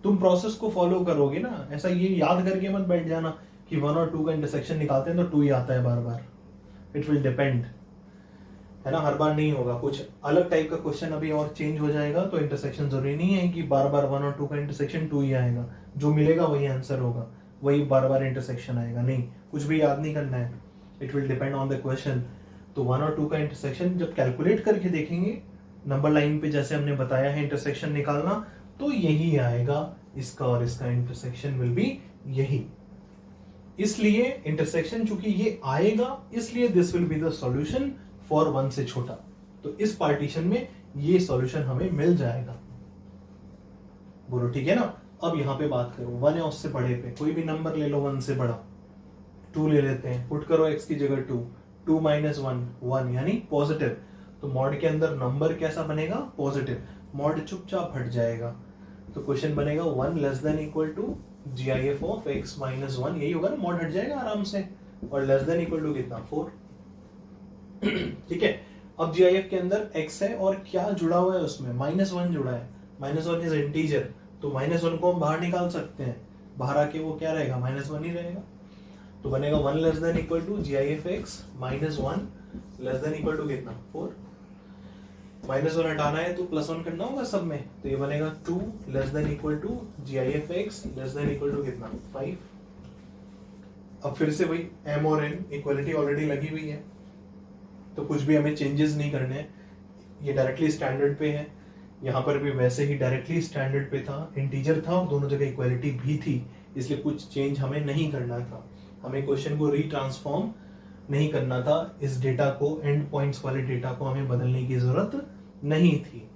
तुम प्रोसेस को फॉलो करोगे ना, ऐसा ये याद करके मत बैठ जाना कि 1 और 2 का इंटरसेक्शन निकालते हैं तो 2 ही आता है बार बार। इट विल डिपेंड, है ना, हर बार नहीं होगा, कुछ अलग टाइप का क्वेश्चन अभी और चेंज हो जाएगा, तो इंटरसेक्शन जरूरी नहीं है कि बार बार 1 और 2 का इंटरसेक्शन 2 ही आएगा, जो मिलेगा वही आंसर होगा, वही बार बार इंटरसेक्शन आएगा। नहीं, कुछ भी याद नहीं करना है, it will depend on the question. तो 1 और 2 का इंटरसेक्शन जब कैलकुलेट करके देखेंगे, नंबर लाइन पे जैसे हमने बताया है इंटरसेक्शन निकालना, तो यही आएगा, इसका और इसका इंटरसेक्शन विल बी यही। इसलिए इंटरसेक्शन चूंकि ये आएगा, इसलिए this will be the solution for 1 से छोटा। तो इस पार्टीशन में ये सॉल्यूशन हमें मिल जाएगा। बोलो ठीक है ना। अब यहां पे बात करो 1 या उससे बड़े पे, कोई भी नंबर ले लो 1 से बड़ा, 2 ले लेते हैं, पुट करो x की जगह 2, 2 माइनस 1, 1 यानी पॉजिटिव। तो मॉड के अंदर नंबर कैसा बनेगा, पॉजिटिव, मॉड चुपचाप हट जाएगा। तो क्वेश्चन बनेगा 1 less than equal to GIF of x minus 1, यही होगा ना, मॉड हट जाएगा आराम से, और लेस देन इक्वल टू कितना, 4। ठीक है। अब GIF के अंदर x है और क्या जुड़ा हुआ है उसमें, -1 जुड़ा है, -1 इज इंटीजर, तो -1 को हम बाहर निकाल सकते हैं, बाहर आके वो क्या रहेगा, -1 ही रहेगा। तो बनेगा 1 less than equal to GIF x minus 1 less than equal to कितना, 4। -1 हटाना है तो +1 करना होगा सब में, तो ये बनेगा 2 less than equal to GIF x less than equal to कितना, 5। अब फिर से वही m और n इक्वलिटी ऑलरेडी लगी हुई है, तो कुछ भी हमें चेंजेस नहीं करने हैं, ये डायरेक्टली स्टैंडर्ड पे है, यहाँ पर भी वैसे ही डायरेक्टली स्टैंडर्ड पे था, इंटीजर था और दोनों जगह इक्वलिटी भी थी, इसलिए कुछ चेंज हमें नहीं करना था, हमें क्वेश्चन को रीट्रांसफॉर्म नहीं करना था, इस डेटा को, एंड पॉइंट्स वाले डेटा को हमें बदलने की जरूरत नहीं थी।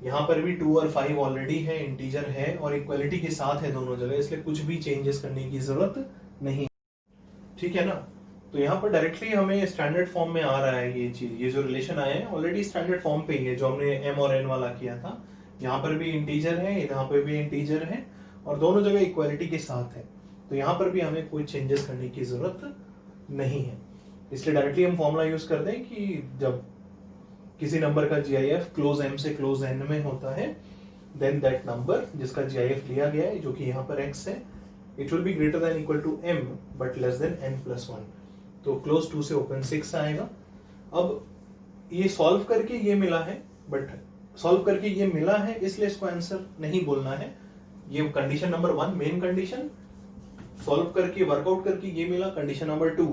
यहाँ पर भी 2 और 5 ऑलरेडी है, इंटीजर है और इक्वलिटी के साथ है दोनों जगह, इसलिए कुछ भी चेंजेस करने की जरूरत नहीं, ठीक है ना। तो यहाँ पर डायरेक्टली हमें स्टैंडर्ड फॉर्म में आ रहा है ये चीज, ये जो रिलेशन आया है ऑलरेडी स्टैंडर्ड फॉर्म पे ही है, जो हमने m और n वाला किया था। यहाँ पर भी इंटीजर है, यहाँ पर भी इंटीजर है और दोनों जगह इक्वलिटी के साथ है, तो यहाँ पर भी हमें कोई चेंजेस करने की जरूरत नहीं है। इसलिए डायरेक्टली हम फॉर्मूला यूज कर दें कि जब किसी नंबर का GIF क्लोज m से क्लोज n में होता है, देन दैट नंबर जिसका GIF लिया गया है, जो कि यहाँ पर x है, it will be greater than equal to m but less than n+1, तो क्लोज 2 से ओपन 6 आएगा। अब ये सॉल्व करके ये मिला है, बट सॉल्व करके ये मिला है इसलिए इसको आंसर नहीं बोलना है, ये condition number 1 main condition, solve करके वर्कआउट करके ये मिला, कंडीशन नंबर 2,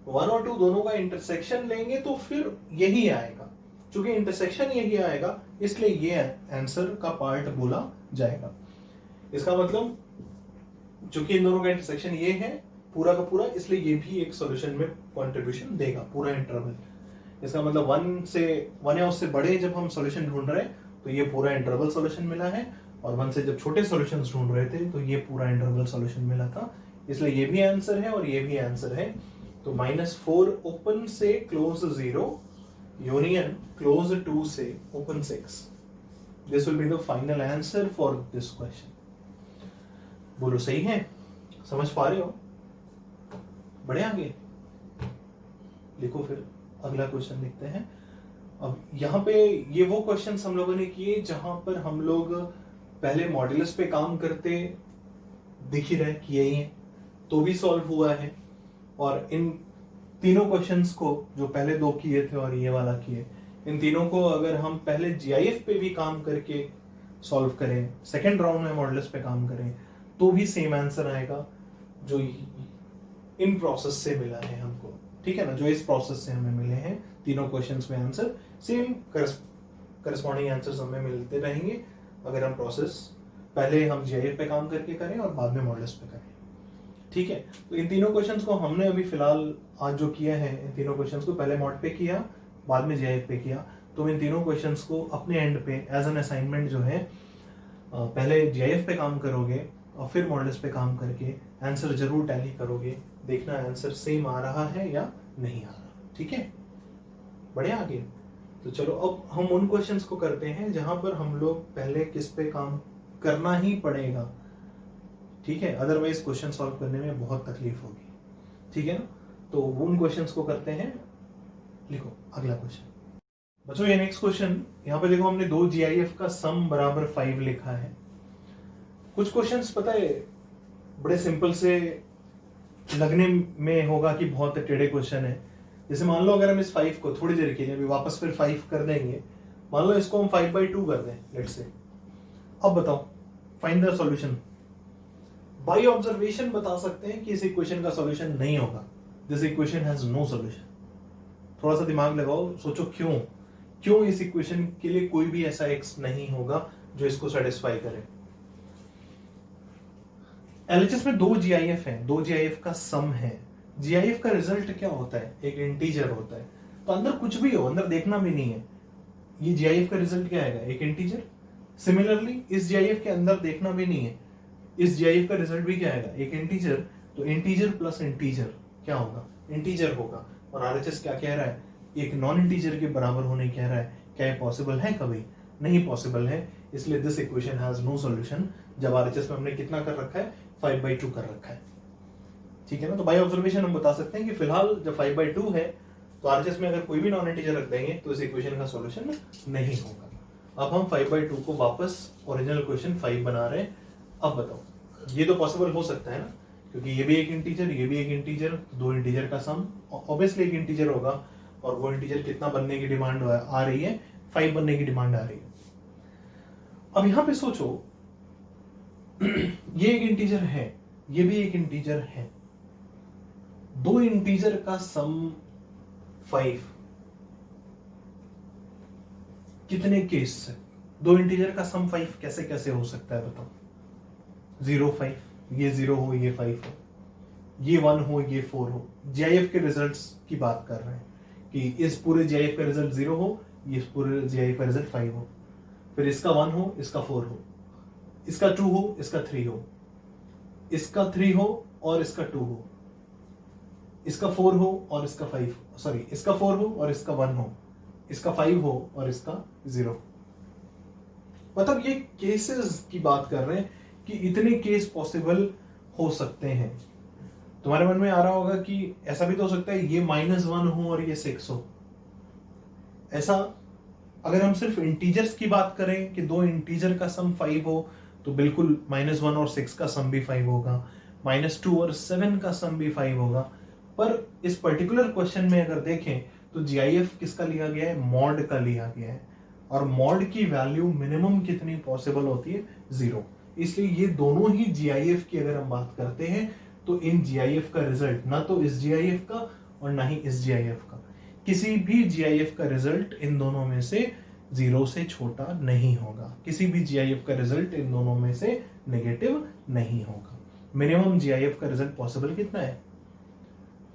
1 और 2 दोनों का इंटरसेक्शन लेंगे तो फिर यही आएगा, चूंकि इंटरसेक्शन यही आएगा इसलिए ये आंसर का पार्ट बोला जाएगा। इसका मतलब चूंकि इन दोनों का इंटरसेक्शन ये है पूरा का पूरा, इसलिए ये भी एक सॉल्यूशन में कंट्रीब्यूशन देगा, पूरा इंटरवल। इसका मतलब 1 या उससे बड़े जब हम सॉल्यूशन ढूंढ रहे हैं तो ये पूरा इंटरवल सॉल्यूशन मिला है, और 1 से जब छोटे सॉल्यूशंस ढूंढ रहे थे तो ये पूरा इंटरवल सॉल्यूशन मिला था, इसलिए ये भी आंसर है और ये भी आंसर है। तो -4 ओपन से क्लोज 0 यूनियन क्लोज 2 से open 6, this will be the final answer for this question. बोलो सही है, समझ पा रहे हो, बढ़े आगे लिखो, फिर अगला क्वेश्चन लिखते हैं। अब यहाँ पे ये वो क्वेश्चंस हम लोगों ने किए जहां पर हम लोग पहले मॉड्यूलस पे काम करते दिख ही रहे, किए ही हैं, तो भी सॉल्व हुआ है, और इन तीनों क्वेश्चंस को जो पहले 2 किए थे और ये वाला किए, इन तीनों को अगर हम पहले GIF पे भी काम करके सॉल्व करें, सेकेंड राउंड में मॉड्यूलस पे काम करें, तो भी सेम आंसर आएगा जो इन प्रोसेस से मिला है हमको, ठीक है ना, जो इस प्रोसेस से हमें मिले हैं तीनों क्वेश्चंस में आंसर सेम करस्पॉन्डिंग आंसर्स हमें मिलते रहेंगे अगर हम प्रोसेस पहले हम GIF पे काम करके करें और बाद में मॉडल्स पे करें, ठीक है। तो इन तीनों क्वेश्चंस को हमने अभी फिलहाल आज जो किया है, इन तीनों क्वेश्चंस को पहले मॉड पे किया, बाद में GIF पे किया, तो इन तीनों क्वेश्चंस को अपने एंड पे एज एन असाइनमेंट जो है पहले GIF पे काम करोगे और फिर मॉडल्स पे काम करके आंसर जरूर टैली करोगे, देखना आंसर सेम आ रहा है या नहीं आ रहा। ठीक है, बढ़िया आगे। तो चलो अब हम उन क्वेश्चंस को करते हैं जहां पर हम लोग पहले किस पे काम करना ही पड़ेगा। ठीक है, अदरवाइज क्वेश्चन सॉल्व करने में बहुत तकलीफ होगी। ठीक है ना, तो उन क्वेश्चंस को करते हैं। लिखो अगला क्वेश्चन बच्चों, ये नेक्स्ट क्वेश्चन। यहाँ पे देखो हमने दो जीआईएफ का सम बराबर 5 लिखा है। कुछ क्वेश्चंस पता है बड़े सिंपल से लगने में होगा कि बहुत टेढ़े क्वेश्चन है। जैसे मान लो अगर हम इस 5 को थोड़ी देर के लिए अभी वापस फिर 5 कर देंगे, मान लो इसको हम 5/2 कर दें लेट्स से। अब बताओ find the solution. By observation बता सकते हैं कि इस इक्वेशन का सॉल्यूशन नहीं होगा, this equation has no solution. थोड़ा सा दिमाग लगाओ, सोचो क्यों इस इक्वेशन के लिए कोई भी ऐसा एक्स नहीं होगा जो इसको सेटिस्फाई करे। एलएचएस में दो जीआईएफ है, दो जीआईएफ का सम है। जीआईएफ का रिजल्ट क्या होता है? एक इंटीजर होता है। तो अंदर कुछ भी हो, अंदर देखना भी नहीं है। ये जीआईएफ का रिजल्ट क्या आएगा? एक इंटीजर। सिमिलरली इस जीआईएफ के अंदर देखना भी नहीं है, इस जीआईएफ का रिजल्ट भी क्या आएगा? एक इंटीजर। तो इंटीजर प्लस इंटीजर क्या होगा? इंटीजर होगा। और आरएचएस क्या कह रहा है? एक नॉन इंटीजर के बराबर होने कह रहा है। क्या ये पॉसिबल है? कभी नहीं पॉसिबल है, इसलिए this equation has no solution. जब आरएचएस में हमने कितना कर रखा है? 5/2 कर रखा है। ठीक है ना, तो बाय ऑब्जर्वेशन हम बता सकते हैं कि फिलहाल जब 5/2 है तो आरएचएस में अगर कोई भी नॉन इंटीजर रख देंगे तो इस इक्वेशन का सॉल्यूशन नहीं होगा। अब हम 5/2 को वापस ओरिजिनल क्वेश्चन 5 बना रहे हैं। अब बताओ, ये तो पॉसिबल हो सकता है ना, क्योंकि ये भी एक इंटीजर, ये भी एक इंटीजर, दो इंटीजर का सम ऑब्वियसली एक इंटीजर होगा। और वो इंटीजर कितना बनने की डिमांड आ रही है? 5 बनने की डिमांड आ रही है। अब यहां पे सोचो, ये एक इंटीजर है, ये भी एक इंटीजर है, दो इंटीजर का सम 5। कितने केस से दो इंटीजर का सम 5 कैसे कैसे हो सकता है बताओ? 0 5, ये 0 हो, ये 5 हो, ये 1 हो, ये 4 हो। जीआईएफ के रिजल्ट्स की बात कर रहे हैं कि इस पूरे जीआईएफ का रिजल्ट 0 हो, ये पूरे जीआईएफ का रिजल्ट 5 हो, फिर इसका 1 हो, इसका 4 हो, इसका 2 हो, इसका 3 हो, इसका 3 हो और इसका 2 हो, इसका 4 हो और इसका 5, सॉरी इसका 4 हो और इसका 1 हो, इसका 5 हो और इसका 0। मतलब ये केसेस की बात कर रहे हैं कि इतने केस पॉसिबल हो सकते हैं। तुम्हारे मन में आ रहा होगा कि ऐसा भी तो हो सकता है ये -1 हो और ये 6 हो। ऐसा अगर हम सिर्फ इंटीजर्स की बात करें कि दो इंटीजर का सम 5 हो तो बिल्कुल -1 और 6 का सम भी 5 होगा, -2 और 7 का सम भी 5 होगा। पर इस पर्टिकुलर क्वेश्चन में अगर देखें तो जीआईएफ किसका लिया गया है? मॉड का लिया गया है। और मॉड की वैल्यू मिनिमम कितनी पॉसिबल होती है? 0। इसलिए ये दोनों ही जीआईएफ की अगर हम बात करते हैं तो इन जीआईएफ का रिजल्ट ना तो इस जीआईएफ का और ना ही इस जीआईएफ का, किसी भी जीआईएफ का रिजल्ट इन दोनों में से 0 से छोटा नहीं होगा। किसी भी जीआईएफ का रिजल्ट इन दोनों में से नेगेटिव नहीं होगा। मिनिमम जीआईएफ का रिजल्ट पॉसिबल कितना है?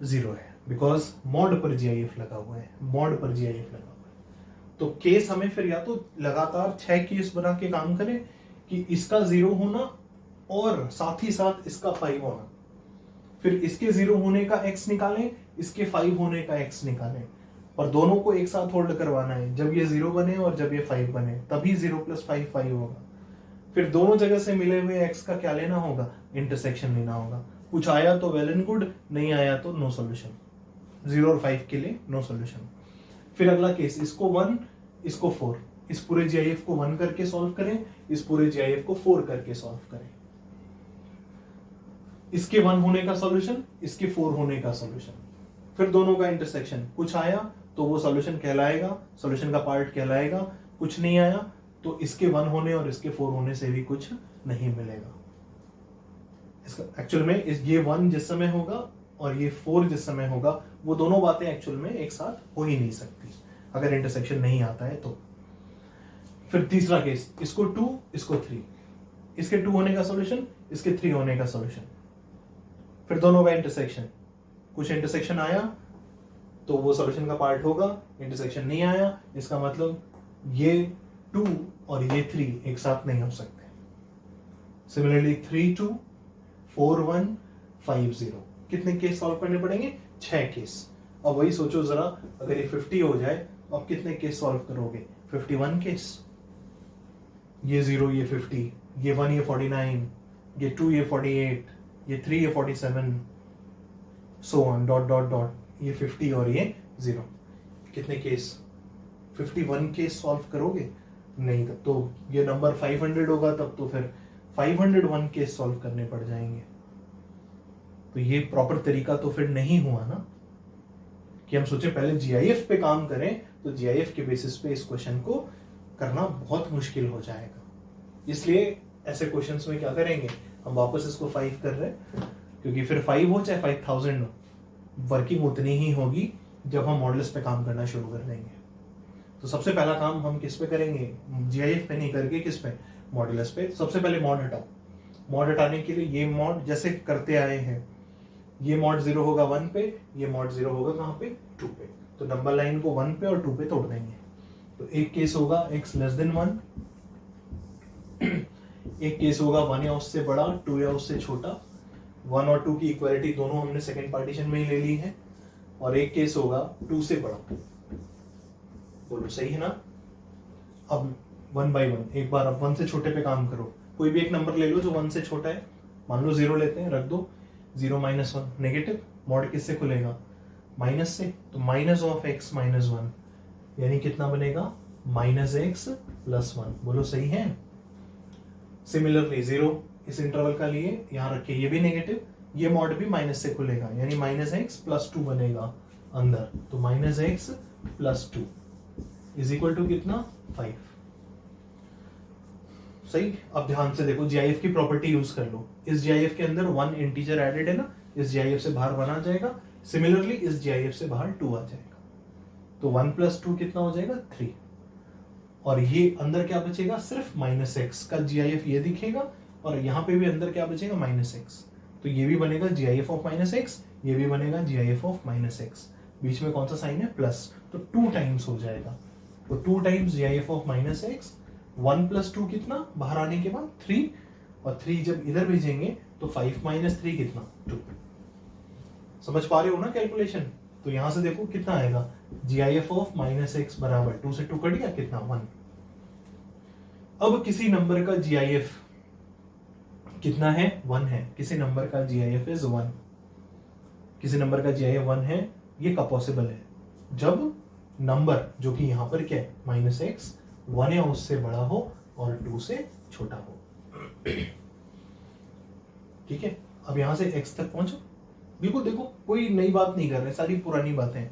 0 है, बिकॉज मॉड पर जीआईएफ लगा हुआ है, मॉड पर जीआईएफ लगा हुआ है। तो केस हमें फिर या तो लगातार 6 केस बना के काम करें कि इसका 0 होना और साथ ही साथ इसका 5 होना, फिर इसके 0 होने का x निकालें, इसके 5 होने का x निकालें, और दोनों को एक साथ होल्ड करवाना है। जब ये 0 बने और जब ये 5 बने तभी 0 + 5 5 होगा। फिर दोनों जगह से मिले हुए x का क्या लेना होगा? इंटरसेक्शन लेना होगा। कुछ आया तो वेल एंड गुड, नहीं आया तो नो सॉल्यूशन। 0 और 5 के लिए नो सॉल्यूशन। फिर अगला केस, इसको 1, इसको 4, इस पूरे जीआईएफ को 1 करके सॉल्व करें, इस पूरे जीआईएफ को 4 करके सॉल्व करें। इसके 1 होने का सॉल्यूशन, इसके 4 होने का सॉल्यूशन, फिर दोनों का इंटरसेक्शन। कुछ आया तो वो सॉल्यूशन कहलाएगा, सॉल्यूशन का पार्ट कहलाएगा। कुछ नहीं आया तो इसके 1 होने और इसके 4 होने से भी कुछ नहीं मिलेगा। इसका एक्चुअल में ये 1 जिस समय होगा और ये 4 जिस समय होगा, वो दोनों बातें एक्चुअल में एक साथ हो ही नहीं सकती अगर इंटरसेक्शन नहीं आता है तो। फिर तीसरा केस, इसको 2, इसको 3, इसके 2 होने का सॉल्यूशन, इसके 3 होने का सॉल्यूशन, फिर दोनों का इंटरसेक्शन। कुछ इंटरसेक्शन आया तो वो सॉल्यूशन का पार्ट होगा, इंटरसेक्शन नहीं आया इसका मतलब ये 2 और ये 3 एक साथ नहीं हो सकते। सिमिलरली 3 2 4 1 5 0। कितने केस सॉल्व करने पड़ेंगे? 6 केस। अब वही सोचो जरा, अगर ये 50 हो जाए तो आप कितने केस सॉल्व करोगे? 51 केस। ये 0 ये 50, ये 1 ये 49, ये 2 ये 48, ये 3 ये 47, so on dot dot dot, ये 50 और ये 0। कितने केस? 51 केस सॉल्व करोगे? नहीं, तब तो ये नंबर 500 होगा, तब तो फिर 501 केस सॉल्व करने पड़ जाएंगे। तो ये प्रॉपर तरीका तो फिर नहीं हुआ ना, कि हम सोचे पहले जीआईएफ पे काम करें, तो जीआईएफ के बेसिस पे इस क्वेश्चन को करना बहुत मुश्किल हो जाएगा। इसलिए ऐसे क्वेश्चंस में क्या करेंगे, हम वापस इसको 5 कर रहे हैं, क्योंकि फिर 5 हो चाहे 5000 हो, वर्किंग उतनी ही होगी जब हम मॉडल्स पे काम करना शुरू कर देंगे। तो सबसे पहला काम हम किस पे करेंगे? जीआईएफ पे नहीं करके किस पे? मॉडल्स पे। सबसे पहले मॉड हटाओ। मॉड हटाने के लिए ये मॉड जैसे करते आए हैं, ये मॉड 0 होगा 1 पे, ये मॉड 0 होगा कहाँ पे? 2 पे। तो नंबर लाइन को 1 पे और 2 पे तोड़ देंगे। तो एक केस होगा x लेस देन 1, एक केस होगा 1 या उससे बड़ा, 2 या उससे छोटा। 1 और 2 की इक्वालिटी दोनों हमने सेकेंड पार्टीशन में ही ले ली है। और एक केस होगा 2 से बड़ा। बोलो सही है ना? अब 1 by 1, एक बार अब 1 से छोटे पे काम करो। कोई भी एक नंबर ले लो जो 1 से छोटा है, मान लो 0 लेते हैं, रख दो। 0 - 1 नेगेटिव, मॉड किससे खुलेगा? माइनस से। तो माइनस ऑफ x - 1 यानी कितना बनेगा? -x + 1। बोलो सही है? सिमिलरली 0 इस इंटरवल का लिए यहां रखिए, ये भी नेगेटिव, ये मॉड भी माइनस से खुलेगा, यानी -x + 2 बनेगा अंदर। तो -x + 2 = कितना? 5। सही। अब ध्यान से देखो, जीआईएफ की प्रॉपर्टी यूज कर लो। इस जीआईएफ के अंदर 1 इंटीजर एडेड है ना, इस जीआईएफ से बाहर 1 आ जाएगा। सिमिलरली इस जीआईएफ से बाहर 2 आ जाएगा। तो 1 + 2 कितना हो जाएगा? 3। और ये अंदर क्या बचेगा? सिर्फ -x का जीआईएफ ये दिखेगा, और यहाँ पे भी अंदर क्या बचेगा? -x। तो ये भी बनेगा जीआईएफ ऑफ -x, ये भी बनेगा जीआईएफ ऑफ -x। बीच में कौन सा साइन है? प्लस। तो 2 टाइम्स हो जाएगा। तो 2 टाइम्स जीआईएफ ऑफ -x। 1 + 2 कितना? बाहर आने के बाद 3, और 3 जब इधर भेजेंगे तो 5 - 3 कितना? 2। समझ पा रहे हो ना कैलकुलेशन? तो यहां से देखो कितना आएगा? जीआईएफ ऑफ -x बराबर 2 से 2 कट गया, कितना? 1। अब किसी नंबर का जीआईएफ कितना है? 1 है। किसी नंबर का जीआईएफ इज 1, किसी नंबर का जीआईएफ 1 है। ये कब पॉसिबल है? जब नंबर जो कि यहां पर क्या है? -x 1 या उससे बड़ा हो और 2 से छोटा हो। ठीक है। अब यहां से x तक पहुंचो। बिल्कुल देखो, कोई नई बात नहीं कर रहे, सारी पुरानी बातें।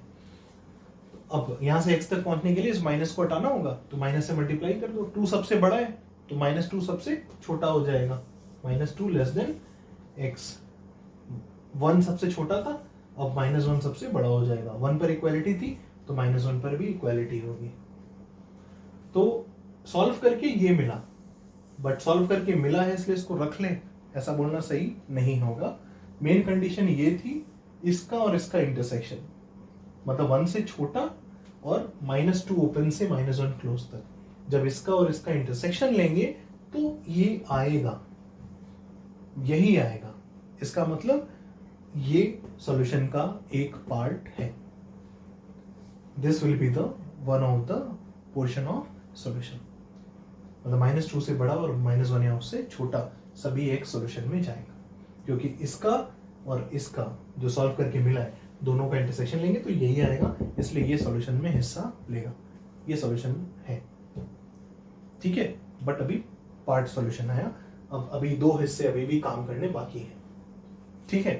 अब यहां से x तक पहुंचने के लिए इस माइनस को हटाना होगा, तो माइनस से मल्टीप्लाई कर दो। 2 सबसे बड़ा है तो -2 सबसे छोटा हो जाएगा। -2 लेस देन x। 1 सबसे छोटा था, अब -1 सबसे बड़ा हो जाएगा। 1 पर इक्वालिटी थी तो -1 पर भी इक्वालिटी होगी। तो सॉल्व करके ये मिला, बट सॉल्व करके मिला है इसलिए इसको रख लें, ऐसा बोलना सही नहीं होगा। मेन कंडीशन ये थी, इसका और इसका इंटरसेक्शन, मतलब 1 से छोटा और -2 ओपन से -1 क्लोज तक। जब इसका और इसका इंटरसेक्शन लेंगे तो ये आएगा, यही आएगा। इसका मतलब ये सॉल्यूशन का एक पार्ट है। This will be the one of the portion of solution. मतलब -2 से बड़ा और -1 या उससे छोटा सभी एक सॉल्यूशन में जाएगा, क्योंकि इसका और इसका जो सॉल्व करके मिला है दोनों का इंटरसेक्शन लेंगे तो यही आएगा, इसलिए ये सॉल्यूशन में हिस्सा लेगा। ये सॉल्यूशन है, ठीक है। बट अभी पार्ट सॉल्यूशन आया, अब अभी 2 हिस्से अभी भी काम करने बाकी हैं, ठीक है।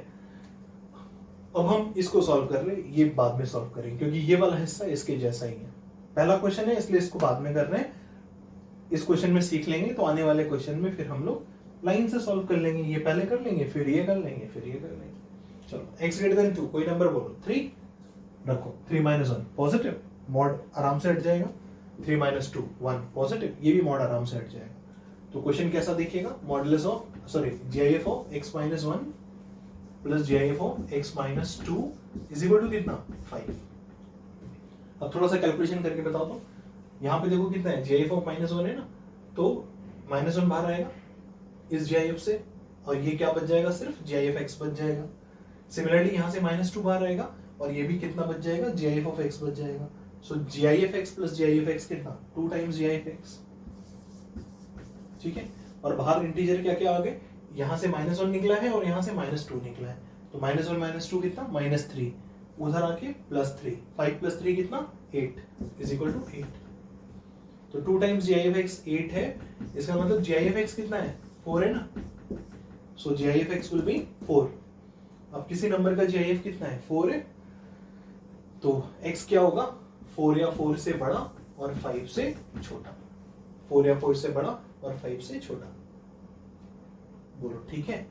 अब हम इसको सॉल्व कर रहे हैं, ये बाद में सॉल्व करेंगे क्योंकि ये वाला हिस्सा इसके जैसा ही है। पहला क्वेश्चन है इसलिए इसको बाद में कर रहे हैं। इस क्वेश्चन में सीख लेंगे तो आने वाले क्वेश्चन में फिर हम लोग लाइन से सॉल्व कर लेंगे। ये पहले कर लेंगे, फिर ये कर लेंगे, फिर ये कर लेंगे। चलो x > 2, कोई नंबर बोलो। 3 रखो, 3 - 1 पॉजिटिव, मॉड आराम से हट जाएगा। 3 - 2 1 पॉजिटिव, ये भी मॉड आराम से हट जाएगा। तो क्वेश्चन कैसा दिखेगा? Modulus of GIF of x - 1 plus GIF of x - 2 = कितना? 5। अब थोड़ा सा कैलकुलेशन करके बताओ तो, यहाँ पे देखो कितना है, जीआईएफ ऑफ -1 है ना, तो -1 बाहर आएगा, इस GIF से, और ये क्या बच जाएगा, सिर्फ GIF(x) बच जाएगा। सिमिलरली यहाँ से -2 बाहर आएगा और ये भी कितना बच जाएगा, GIF(x) बच जाएगा। सो GIF(x) प्लस GIF(x) कितना, 2 टाइम्स GIF(x). ठीक है, और बाहर इंटीजर क्या क्या आ गए, यहाँ से -1 निकला है और यहाँ से -2 निकला है, तो -1 -2 कितना, -3, उधर आके +3, 5 + 3 कितना, 8 = 8। तो 2 टाइम्स GIF(x) 8 है, इसका मतलब GIF(x) कितना है, 4 है ना। सो GIF(x) विल बी 4। अब किसी नंबर का GIF कितना है, 4 है, तो x क्या होगा, 4 या 4 से बड़ा और 5 से छोटा, 4 या 4 से बड़ा और 5 से छोटा। बोलो ठीक है।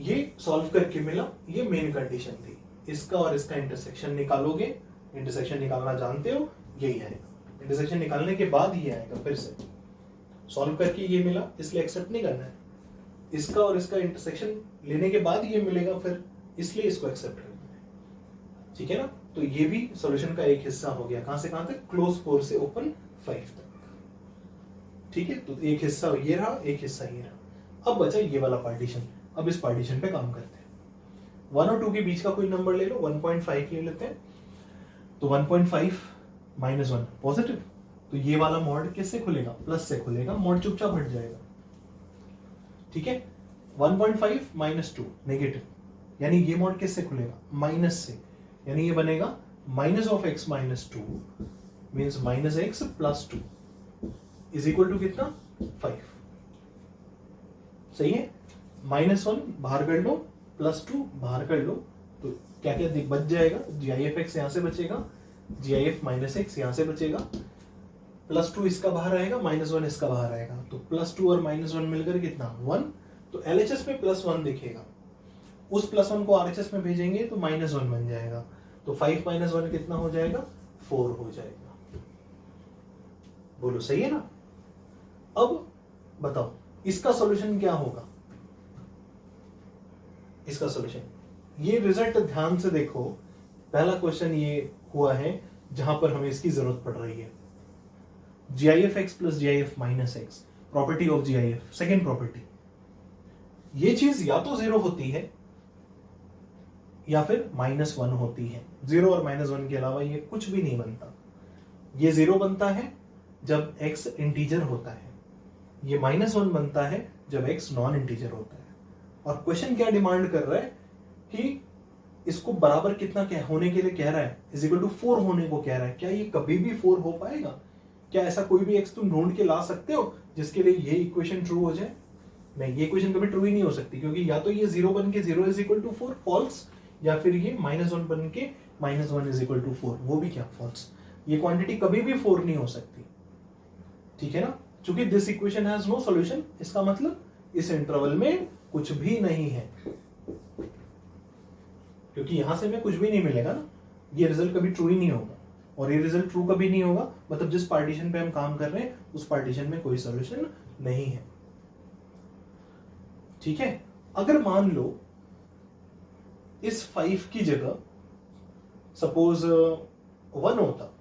ये सॉल्व करके मिला, ये मेन कंडीशन थी। इसका और इसका इंटरसेक्शन निकालोगे, इंटरसेक्शन निकालना जानते हो, यही आएगा। इंटरसेक्शन निकालने के बाद ये आएगा, फिर से सॉल्व करके ये मिला, इसलिए एक्सेप्ट नहीं करना है। इसका और इसका इंटरसेक्शन लेने के बाद ये मिलेगा, फिर इसलिए इसको एक्सेप्ट करना है। ठीक है ना। तो ये भी सॉल्यूशन का एक हिस्सा हो गया। कहां से कहां तक, क्लोज 4 से ओपन 5 तक। ठीक है, तो एक हिस्सा ये रहा, एक हिस्सा ये रहा। अब बचा ये वाला पार्टीशन। अब इस पार्टीशन पे काम करते हैं। 1 और 2 के बीच का कोई नंबर ले लो, 1.5 ले लेते हैं। तो 1.5 - 1 पॉजिटिव, तो ये वाला मॉड किससे खुलेगा, प्लस से खुलेगा, मॉड चुपचाप हट जाएगा। ठीक है, 1.5 - 2 नेगेटिव, यानी ये मॉड किससे खुलेगा, माइनस से, यानी ये बनेगा -(x - 2) मीन्स -x + 2 = कितना, 5। सही है। -1 बाहर कर लो, +2 बाहर कर लो, तो क्या क्या बच जाएगा, GIF(x) यहां से बचेगा, GIF - x यहां से बचेगा, +2 इसका बाहर आएगा, -1 इसका बाहर आएगा, तो +2 और -1 मिलकर कितना, 1। तो LHS में +1 दिखेगा, उस +1 को RHS में भेजेंगे तो -1 बन जाएगा, तो 5 - 1 कितना हो जाएगा, 4 हो जाएगा। बोलो सही है ना। अब बताओ इसका सॉल्यूशन क्या होगा, इसका सॉल्यूशन, ये रिजल्ट ध्यान से देखो। पहला क्वेश्चन ये हुआ है जहां पर हमें इसकी जरूरत पड़ रही है। GIF(x) + GIF - x, property of GIF, second property. ये चीज या तो 0 होती है या फिर -1 होती है। 0 और -1 के अलावा ये कुछ भी नहीं बनता। ये 0 बनता है जब x इंटीजर होता है, ये -1 बनता है जब x नॉन इंटीजर होता है। और क्वेश्चन क्या डिमांड कर रहा है कि इसको बराबर कितना क्या होने के लिए कह रहा है, =4 होने को कह रहा है। क्या ये कभी भी 4 हो पाएगा, क्या ऐसा कोई भी x तुम ढूंढ के ला सकते हो जिसके लिए ये इक्वेशन ट्रू हो जाए? नहीं, ये इक्वेशन कभी ट्रू ही नहीं हो सकती, क्योंकि या तो ये 0 बन के 0 = 4 फॉल्स, या फिर ये -1 बन के -1 = 4, वो भी क्या, फॉल्स। ये क्वांटिटी कभी भी 4 नहीं हो सकती। ठीक है ना। चूंकि this equation has no solution, इसका मतलब इस इंटरवल में कुछ भी नहीं है, क्योंकि यहां से हमें कुछ भी नहीं मिलेगा ना। ये रिजल्ट कभी ट्रू ही नहीं होगा, और ये रिजल्ट ट्रू कभी नहीं होगा, मतलब जिस पार्टीशन पे हम काम कर रहे हैं उस पार्टीशन में कोई सॉल्यूशन नहीं है। ठीक है। अगर मान लो इस 5 की जगह सपोज 1 होता,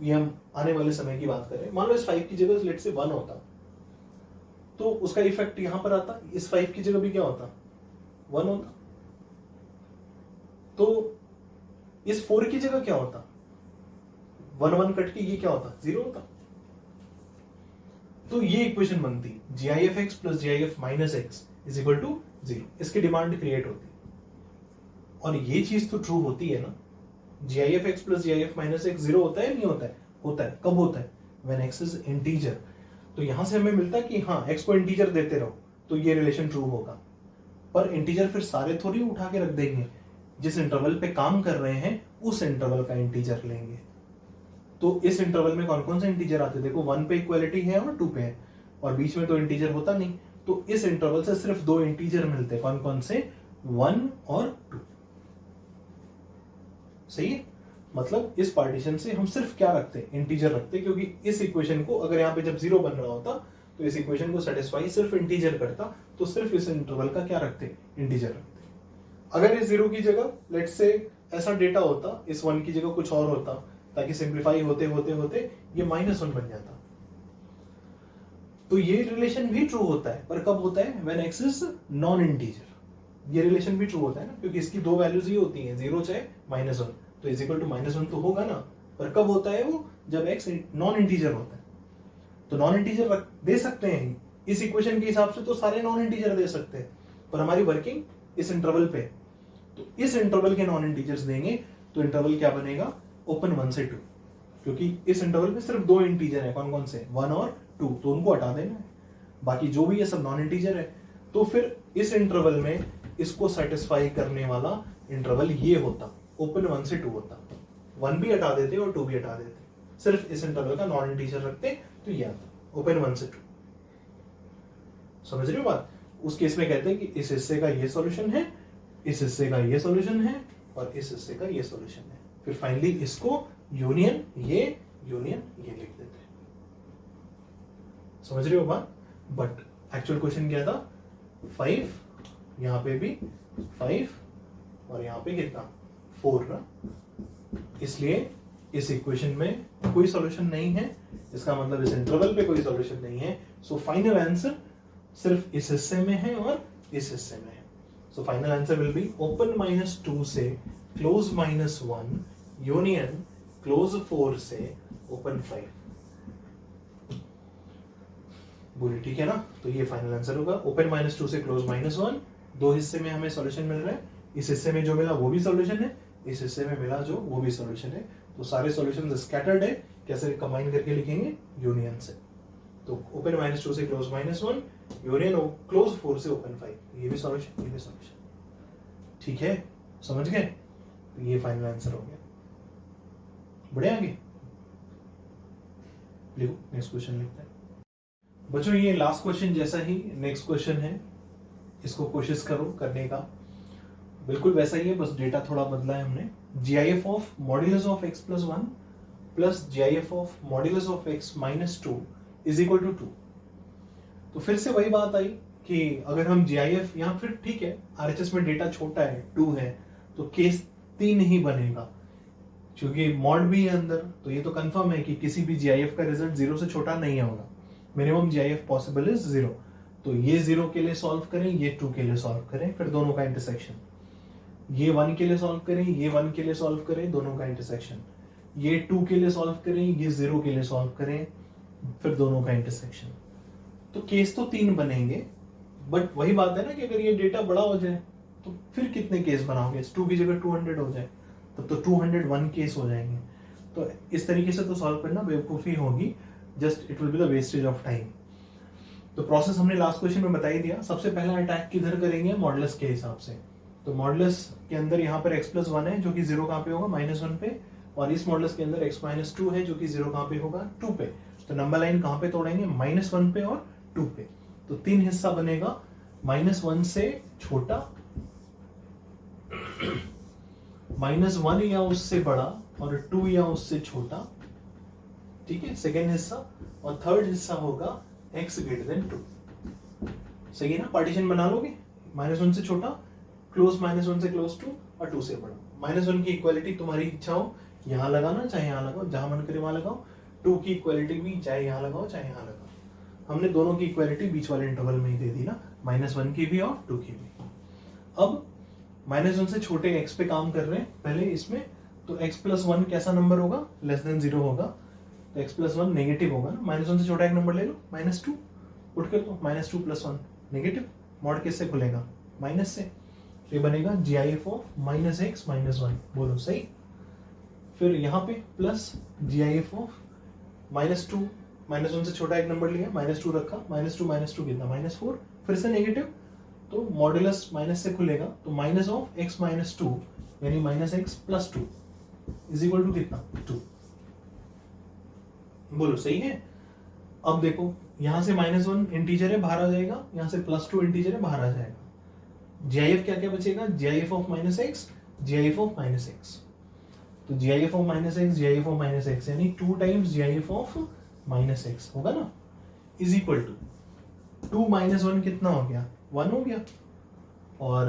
ये हम आने वाले समय की बात कर रहे हैं, मान लो इस 5 की जगह लेट से 1 होता, तो उसका इफेक्ट यहां पर आता, इस 5 की जगह भी क्या होता, 1 होता। तो इस 4 की जगह क्या होता, 1 1 कट के ये क्या होता, 0 होता। तो ये इक्वेशन बनती, GIF(x + GIF - x = 0। इसकी डिमांड क्रिएट होती, और ये चीज तो ट्रू होती है ना। GIF(x + GIF - x 0 होता है, नहीं होता है, होता है। कब होता है, when x is integer। तो यहां से हमें मिलता है कि हाँ, x को इंटीजर देते रहो तो ये रिलेशन ट्रू होगा। पर इंटीजर फिर सारे थोड़ी उठा के रख देंगे, जिस इंटरवल पे काम कर रहे हैं उस इंटरवल का इंटीजर लेंगे। तो इस इंटरवल में कौन कौन से इंटीजर आते हैं, देखो 1 पे इक्वालिटी है और 2 पे है, और बीच में तो इंटीजर होता नहीं। तो इस इंटरवल से सिर्फ 2 इंटीजर मिलते हैं, कौन कौन से, 1 और 2। सही है। मतलब इस पार्टीशन से हम सिर्फ क्या रखते, इंटीजर रखते, क्योंकि इस इक्वेशन को अगर यहाँ पे जब 0 बन रहा होता तो इस इक्वेशन को सेटिस्फाई सिर्फ इंटीजर करता, तो सिर्फ इस इंटरवल का क्या रखते, इंटीजर रखते। अगर इस 0 की जगह लेट्स से ऐसा डेटा होता, इस 1 की जगह कुछ और होता, ताकि सिंप्लीफाई होते होते होते ये -1 बन जाता। तो ये रिलेशन भी ट्रू होता है, पर कब होता है? When x is non integer. ये रिलेशन भी ट्रू होता है ना, क्योंकि इसकी दो वैल्यूज ही होती हैं, 0 चाहे -1, तो इज इक्वल टू -1 तो होगा ना। पर कब होता है वो? जब x नॉन इंटीजर होता है। तो नॉन इंटीजर दे सकते हैं इस इक्वेशन के हिसाब से, तो सारे नॉन इंटीजर दे सकते हैं, पर हमारी वर्किंग इस इंटरवल पे, तो इस इंटरवल के नॉन इंटीजर्स देंगे तो इंटरवल क्या बनेगा? ओपन 1 से 2, क्योंकि इस इंटरवल में सिर्फ दो इंटीजर है। कौन कौन से? 1 और 2, तो उनको हटा देना है, बाकी जो भी है सब नॉन इंटीजर है। तो फिर इस इंटरवल में इसको सेटिस्फाई करने वाला इंटरवल ये होता, ओपन 1 से 2 होता। 1 भी हटा देते और 2 भी हटा देते, सिर्फ इस इंटरवल का नॉन इंटीजर रखते, तो ये आता ओपन 1 से 2। समझ रहे हो बात? उस केस में कहते हैं कि इस हिस्से का ये सॉल्यूशन है, इस हिस्से का ये सॉल्यूशन है, और इस हिस्से का ये सॉल्यूशन है। फिर फाइनली इसको यूनियन ये लिख देते हैं। समझ रहे हो बात? बट एक्चुअल क्वेश्चन क्या था? 5, यहां पे भी 5, और यहां पे कितना? 4 ना। इसलिए इस इक्वेशन में कोई सॉल्यूशन नहीं है, इसका मतलब इस इंटरवल पे कोई सॉल्यूशन नहीं है। सो फाइनल आंसर सिर्फ इस हिस्से में है और इस हिस्से में है। So final answer will be open -2 से क्लोज -1 यूनियन क्लोज 4 से ओपन 5। बोलिए ठीक है ना? तो ये फाइनल आंसर होगा। ओपन -2 से क्लोज -1, दो हिस्से में हमें सॉल्यूशन मिल रहा है। इस हिस्से में जो मिला वो भी सॉल्यूशन है, इस हिस्से में मिला जो वो भी सॉल्यूशन है। तो सारे सॉल्यूशंस स्कैटर्ड है, कैसे कंबाइन करके लिखेंगे? यूनियन से। तो ओपन -2 से क्लोज -1 यूनियन क्लोज 4 से ओपन 5, ये भी सॉल्यूशन, ये भी सॉल्यूशन। ठीक है, समझ गए? तो ये फाइनल आंसर हो गया। बढ़िया, आगे लिखो, नेक्स्ट क्वेश्चन लिखते हैं। बच्चों ये लास्ट क्वेश्चन जैसा ही नेक्स्ट क्वेश्चन है, इसको कोशिश करो करने का। बिल्कुल वैसा ही है, बस डेटा थोड़ा बदला है हमने। GIF of modulus of x + 1 plus GIF of modulus of x - 2 is equal to 2। तो फिर से वही बात आई कि अगर हम GIF यहाँ, फिर ठीक है RHS में डेटा छोटा है, 2 है, तो केस 3 ही बनेगा, क्योंकि मॉड भी है अंदर। तो ये तो कंफर्म है कि किसी भी GIF का रिजल्ट 0 से छोटा नहीं होगा। Minimum GIF possible is 0। तो ये 0 के लिए सॉल्व करें, ये 2 के लिए सॉल्व करें, फिर दोनों का इंटरसेक्शन। ये 1 के लिए सॉल्व करें, ये 1 के लिए सॉल्व करें, दोनों का इंटरसेक्शन। ये 2 के लिए सॉल्व करें, ये 0 के लिए सॉल्व करें, फिर दोनों का इंटरसेक्शन। तो केस तो 3 बनेंगे, बट वही बात है ना कि अगर ये डेटा बड़ा हो जाए तो फिर कितने केस बनाओगे? 2 की जगह 200 हो जाए तब तो 201 केस हो जाएंगे। तो इस तरीके से तो सॉल्व करना बेवकूफ़ी होगी, just it will be the wastage of time. तो प्रोसेस हमने लास्ट क्वेश्चन में बता ही दिया। सबसे पहला अटैक किधर करेंगे? मॉडुलस के हिसाब से। तो मॉडुलस के अंदर यहाँ पर x + 1 है, जो कि 0 कहाँ पे होगा? -1 पे, और इस मॉडुलस के अंदर x - 2 है, जो कि 0 कहाँ पे होगा? 2 पे। तो नंबर लाइन कहाँ पे तोड़ेंगे? -1 पे और 2 पे। तो 3 हिस्सा बनेगा, -1 से छोटा, -1 या उससे बड़ा, और 2 या उससे छोटा। ठीक है, सेकेंड हिस्सा। और थर्ड हिस्सा होगा x > 2। सही है ना? पार्टीशन बना लोगे, -1 से छोटा, क्लोज -1 से क्लोज 2, और 2 से बड़ा। -1 की इक्वालिटी तुम्हारी इच्छा हो यहाँ लगाना, चाहे यहाँ लगाओ, जहां मन करे वहां लगाओ। 2 की इक्वालिटी भी चाहे यहाँ लगाओ चाहे यहाँ लगाओ। हमने दोनों की इक्वालिटी बीच वाले इंटरवल में ही दे दी ना, -1 की भी और 2 की भी। अब -1 से छोटे x पे काम कर रहे हैं पहले इसमें, तो x + 1 कैसा नंबर होगा? <0 होगा। तो x + 1 नेगेटिव होगा ना। -1 से छोटा एक नंबर ले लो, -2, उठ कर तो -2 + 1 नेगेटिव। मॉड किससे खुलेगा? माइनस से। तो ये बनेगा GIF ऑफ -x - 1। बोलो सही। फिर यहाँ पे प्लस GIF ऑफ -2, -1 से छोटा एक नंबर लिया, -2 रखा, -2 कितना? -4। फिर से नेगेटिव, तो मॉडुलस माइनस से खुलेगा, तो -x - 2 यानी -x + 2 इज इक्वल टू कितना? 2। बोलो सही है। अब देखो यहां से -1 इंटीजर है, बाहर आ जाएगा, यहां से +2 इंटीजर है, बाहर आ जाएगा। GIF क्या क्या बचेगा? GIF of -x, GIF of -x। तो GIF of -x, GIF of -x यानी 2 टाइम्स GIF ऑफ -x होगा ना, इज इक्वल टू 2 - 1 कितना हो गया? 1 हो गया। और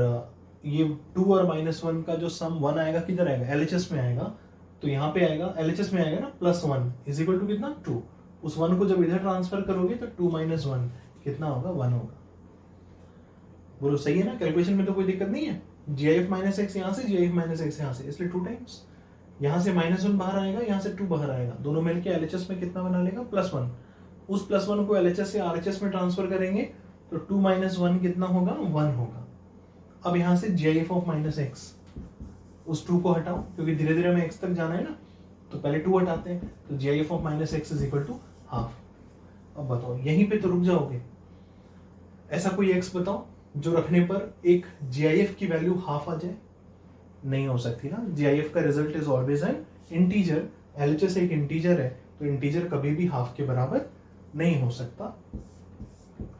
ये 2 और -1 का जो सम 1 आएगा, किधर आएगा? LHS में आएगा। तो यहाँ पे आएगा, LHS में आएगा ना, +1 इज इक्वल टू कितना? 2। उस 1 को जब इधर ट्रांसफर करोगे तो 2 माइनस 1 कितना होगा, 1 होगा। बोलो सही है ना, कैलकुलेशन में तो कोई दिक्कत नहीं है। GIF माइनस एक्स यहाँ से, GIF माइनस एक्स यहाँ से, इसलिए 2 टाइम्स। यहाँ से -1 बाहर आएगा, यहाँ से 2 बाहर आएगा, दोनों मिलके LHS में कितना बना लेगा, +1। उस +1 को LHS से RHS में ट्रांसफर करेंगे तो 2 माइनस 1 कितना होगा, 1 होगा। अब यहाँ से GIF ऑफ माइनस एक्स, उस 2 को हटाओ क्योंकि धीरे धीरे हमें x तक जाना है ना, तो पहले 2 हटाते हैं, तो GIF of minus x is equal to half. अब बताओ यहीं पे तो रुक जाओगे, ऐसा कोई x बताओ जो रखने पर एक GIF की वैल्यू हाफ आ जाए, नहीं हो सकती ना। GIF का result is always an integer, LHS एक इंटीजर है, तो इंटीजर कभी भी हाफ के बराबर नहीं हो सकता,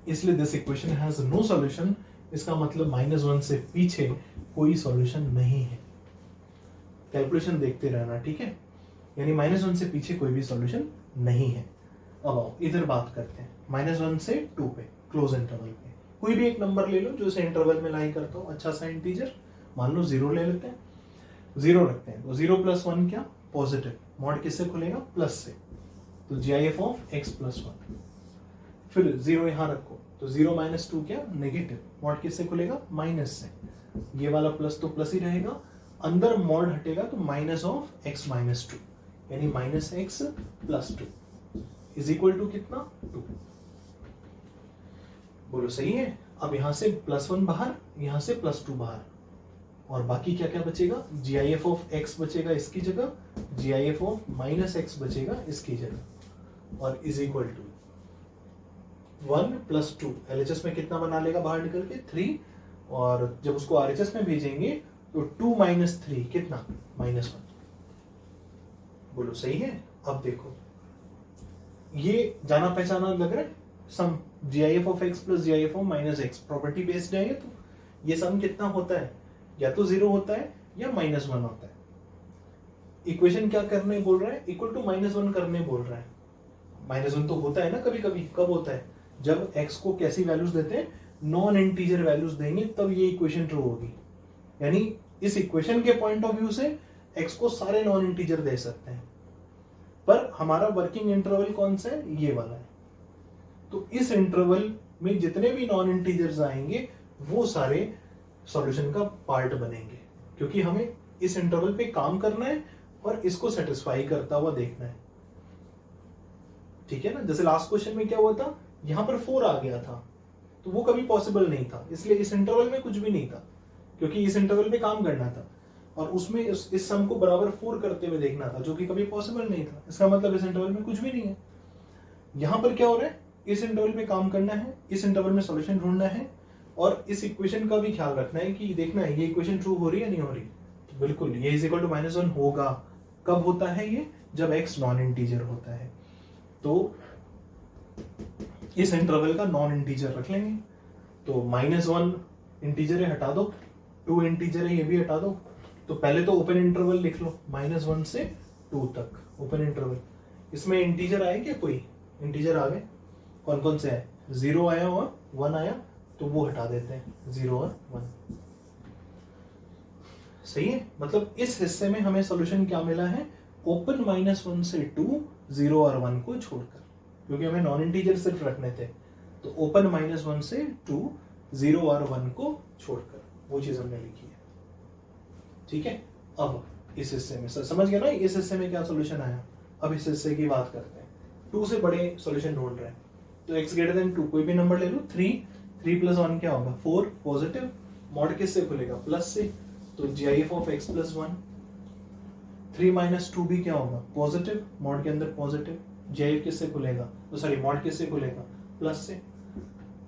इसलिए this equation has no solution. इसका मतलब -1 से पीछे कोई सॉल्यूशन नहीं है। कैलकुलेशन देखते रहना, ठीक है, यानी -1 से पीछे कोई भी सॉल्यूशन नहीं है। अब आओ इधर बात करते हैं -1 से 2 पे, क्लोज इंटरवल पे कोई भी एक नंबर ले लो जो इसे इंटरवल में लाई करता हो, अच्छा सा इंटीजर, मान लो 0 ले लेते हैं, 0 रखते हैं, तो 0 + 1 क्या, पॉजिटिव, मॉड किससे खुलेगा, प्लस से, तो GIF ऑफ x + 1। फिर 0 यहां रखो तो 0 - 2 क्या, नेगेटिव, मॉड किससे खुलेगा, माइनस से, ये वाला प्लस तो प्लस ही रहेगा, अंदर मॉड हटेगा तो -(x - 2), यानी -x + 2 इज इक्वल टू कितना, 2। बोलो सही है। अब यहां से +1 बाहर, यहां से +2 बाहर, और बाकी क्या क्या बचेगा, GIF ऑफ x बचेगा इसकी जगह, GIF ऑफ -x बचेगा इसकी जगह, और इज इक्वल टू 1 + 2, LHS में कितना बना लेगा बाहर निकल के, 3, और जब उसको RHS में भेजेंगे तो 2 - 3 कितना, -1। बोलो सही है। अब देखो ये जाना पहचाना लग रहा है, सम GIF of x + GIF of -x property based है, तो ये सम कितना होता है, या तो 0 होता है या -1 होता है। इक्वेशन क्या करने बोल रहा है, इक्वल टू -1 करने बोल रहा है। -1 तो होता है ना कभी कभी, कब होता है, जब x को कैसी वैल्यूज देते हैं, नॉन इंटीजर वैल्यूज देंगे तब ये इक्वेशन ट्रू होगी। यानी इस इक्वेशन के पॉइंट ऑफ व्यू से x को सारे नॉन इंटीजर दे सकते हैं, पर हमारा वर्किंग इंटरवल कौन सा है, ये वाला है, तो इस इंटरवल में जितने भी नॉन इंटीजर्स आएंगे वो सारे सॉल्यूशन का पार्ट बनेंगे, क्योंकि हमें इस इंटरवल पे काम करना है और इसको सेटिस्फाई करता हुआ देखना है, ठीक है ना। जैसे लास्ट क्वेश्चन में क्या हुआ था, यहां पर 4 आ गया था, तो वो कभी पॉसिबल नहीं था, इसलिए इस इंटरवल में कुछ भी नहीं था, क्योंकि इस इंटरवल पे काम करना था, और उसमें इस सम को बराबर 4 करते हुए देखना था, जो कि कभी पॉसिबल नहीं था। इसका मतलब इस इंटरवल में कुछ भी नहीं है। यहां पर क्या हो रहा है, इस इंटरवल पे काम करना है, इस इंटरवल में सॉल्यूशन ढूंढना है, और इस इक्वेशन का भी ख्याल रखना है कि देखना है ये इक्वेशन ट्रू हो रही है या नहीं हो रही। तो बिल्कुल ये इज इक्वल टू -1 होगा। कब होता है ये, जब x नॉन इंटीजर होता है। तो इस इंटरवल का नॉन इंटीजर रख लेंगे, तो -1 इंटीजर है, हटा दो, 2 इंटीजर है, ये भी हटा दो। तो पहले तो ओपन इंटरवल लिख लो, -1 से 2 तक ओपन इंटरवल। इसमें इंटीजर आए क्या, कोई इंटीजर आ गए, कौन कौन से आए, 0 आया और 1 आया, तो वो हटा देते हैं, 0 और 1। सही है, मतलब इस हिस्से में हमें सॉल्यूशन क्या मिला है, ओपन -1 से 2, 0 और 1 को छोड़कर, क्योंकि हमें नॉन इंटीजर सिर्फ रखने थे, तो ओपन -1 से 2, 0 और 1 को छोड़कर वो चीज हमने लिखी है, ठीक है। अब इस हिस्से में समझ गया ना, इस हिस्से में क्या सॉल्यूशन आया। अब इस हिस्से की बात करते हैं, 2 से बड़े सॉल्यूशन ढूंढ रहे हैं, तो x > 2 कोई भी नंबर ले लो, 3 + 1 क्या होगा, 4, पॉजिटिव, मॉड किससे खुलेगा, प्लस से, तो GIF ऑफ x + 1। 3 - 2 भी क्या होगा, पॉजिटिव, मॉड के अंदर पॉजिटिव, GIF किससे खुलेगा, तो सॉरी मॉड किससे खुलेगा, प्लस से,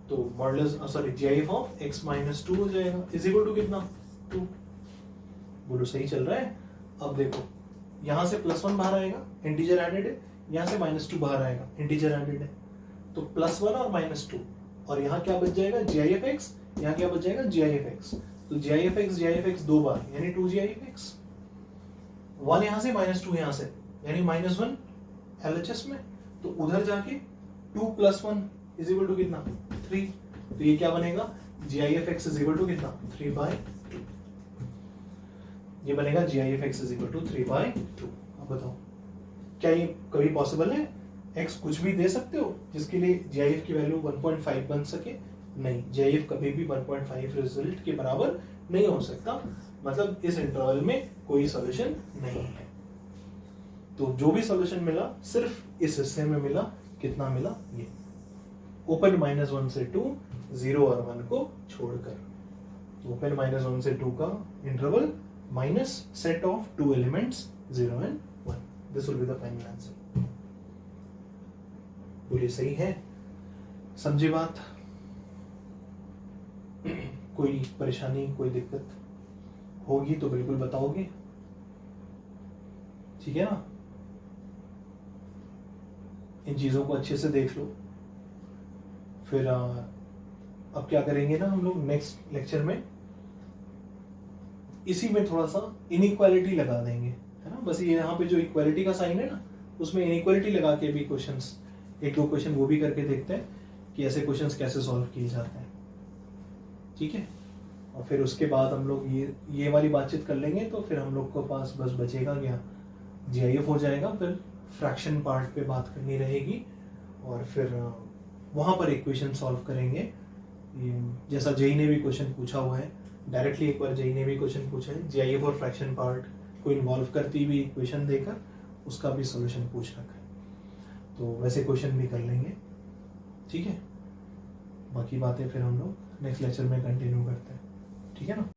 तो मॉडुलस GIF ऑफ x - 2 हो जाएगा, इज इक्वल टू कितना, 2। बोलो सही चल रहा है। अब देखो यहां से +1 बाहर आएगा, इंटीजर एडेड है, यहां से -2 बाहर आएगा, इंटीजर एडेड है, तो +1 और -2, और यहाँ क्या बच जाएगा, GIF x, यहाँ क्या बच जाएगा, GIF x, तो GIF x 2 बार, यानी 2 GIF x, 1 यहाँ से -2 यहाँ से, यानी -1 LHS में, तो उधर जाके 2 + 1 इज इक्वल टू कितना, 3, तो ये क्या बनेगा, GIF x is equal to कितना, 3/2, ये बनेगा GIF x is equal to 3/2। अब बताओ क्या ये कभी पॉसिबल है, एक्स कुछ भी दे सकते हो जिसके लिए जीआईएफ की वैल्यू 1.5 बन सके? नहीं, जीआईएफ कभी भी 1.5 रिजल्ट के बराबर नहीं हो सकता, मतलब इस इंटरवल में कोई सॉल्यूशन नहीं है। तो जो भी सॉल्यूशन मिला सिर्फ इस हिस्से में मिला, कितना मिला? ये ओपन -1 से 2, 0 और 1 को छोड़कर। ओपन -1 से 2 का interval minus set of 2 elements 0 and 1। This will be the final answer. बोलिए सही है? समझे बात? कोई परेशानी, कोई दिक्कत होगी तो बिल्कुल बताओगे, ठीक है ना? इन चीजों को अच्छे से देख लो। फिर अब क्या करेंगे ना हम लोग नेक्स्ट लेक्चर में, इसी में थोड़ा सा इनइक्वालिटी लगा देंगे, है ना? बस ये यहाँ पे जो इक्वालिटी का साइन है ना, उसमें इनइक्वालिटी लगा के भी क्वेश्चंस, एक दो क्वेश्चन वो भी करके देखते हैं कि ऐसे क्वेश्चंस कैसे सॉल्व किए जाते हैं, ठीक है? और फिर उसके बाद हम लोग ये वाली बातचीत कर लेंगे, तो फिर हम लोग को पास बस बचेगा क्या, जीआईएफ हो जाएगा। फिर फ्रैक्शन पार्ट पे बात करनी रहेगी, और फिर वहाँ पर एक क्वेश्चन सॉल्व करेंगे, जैसा जेई ने भी क्वेश्चन पूछा हुआ है। डायरेक्टली एक बार जेई ने भी क्वेश्चन पूछा है, जीआईएफ और फ्रैक्शन पार्ट को इन्वॉल्व करती हुई इक्वेशन देकर उसका भी सॉल्यूशन पूछ रखा है, तो वैसे क्वेश्चन भी कर लेंगे, ठीक है? बाकी बातें फिर हम लोग नेक्स्ट लेक्चर में कंटिन्यू करते हैं, ठीक है ना?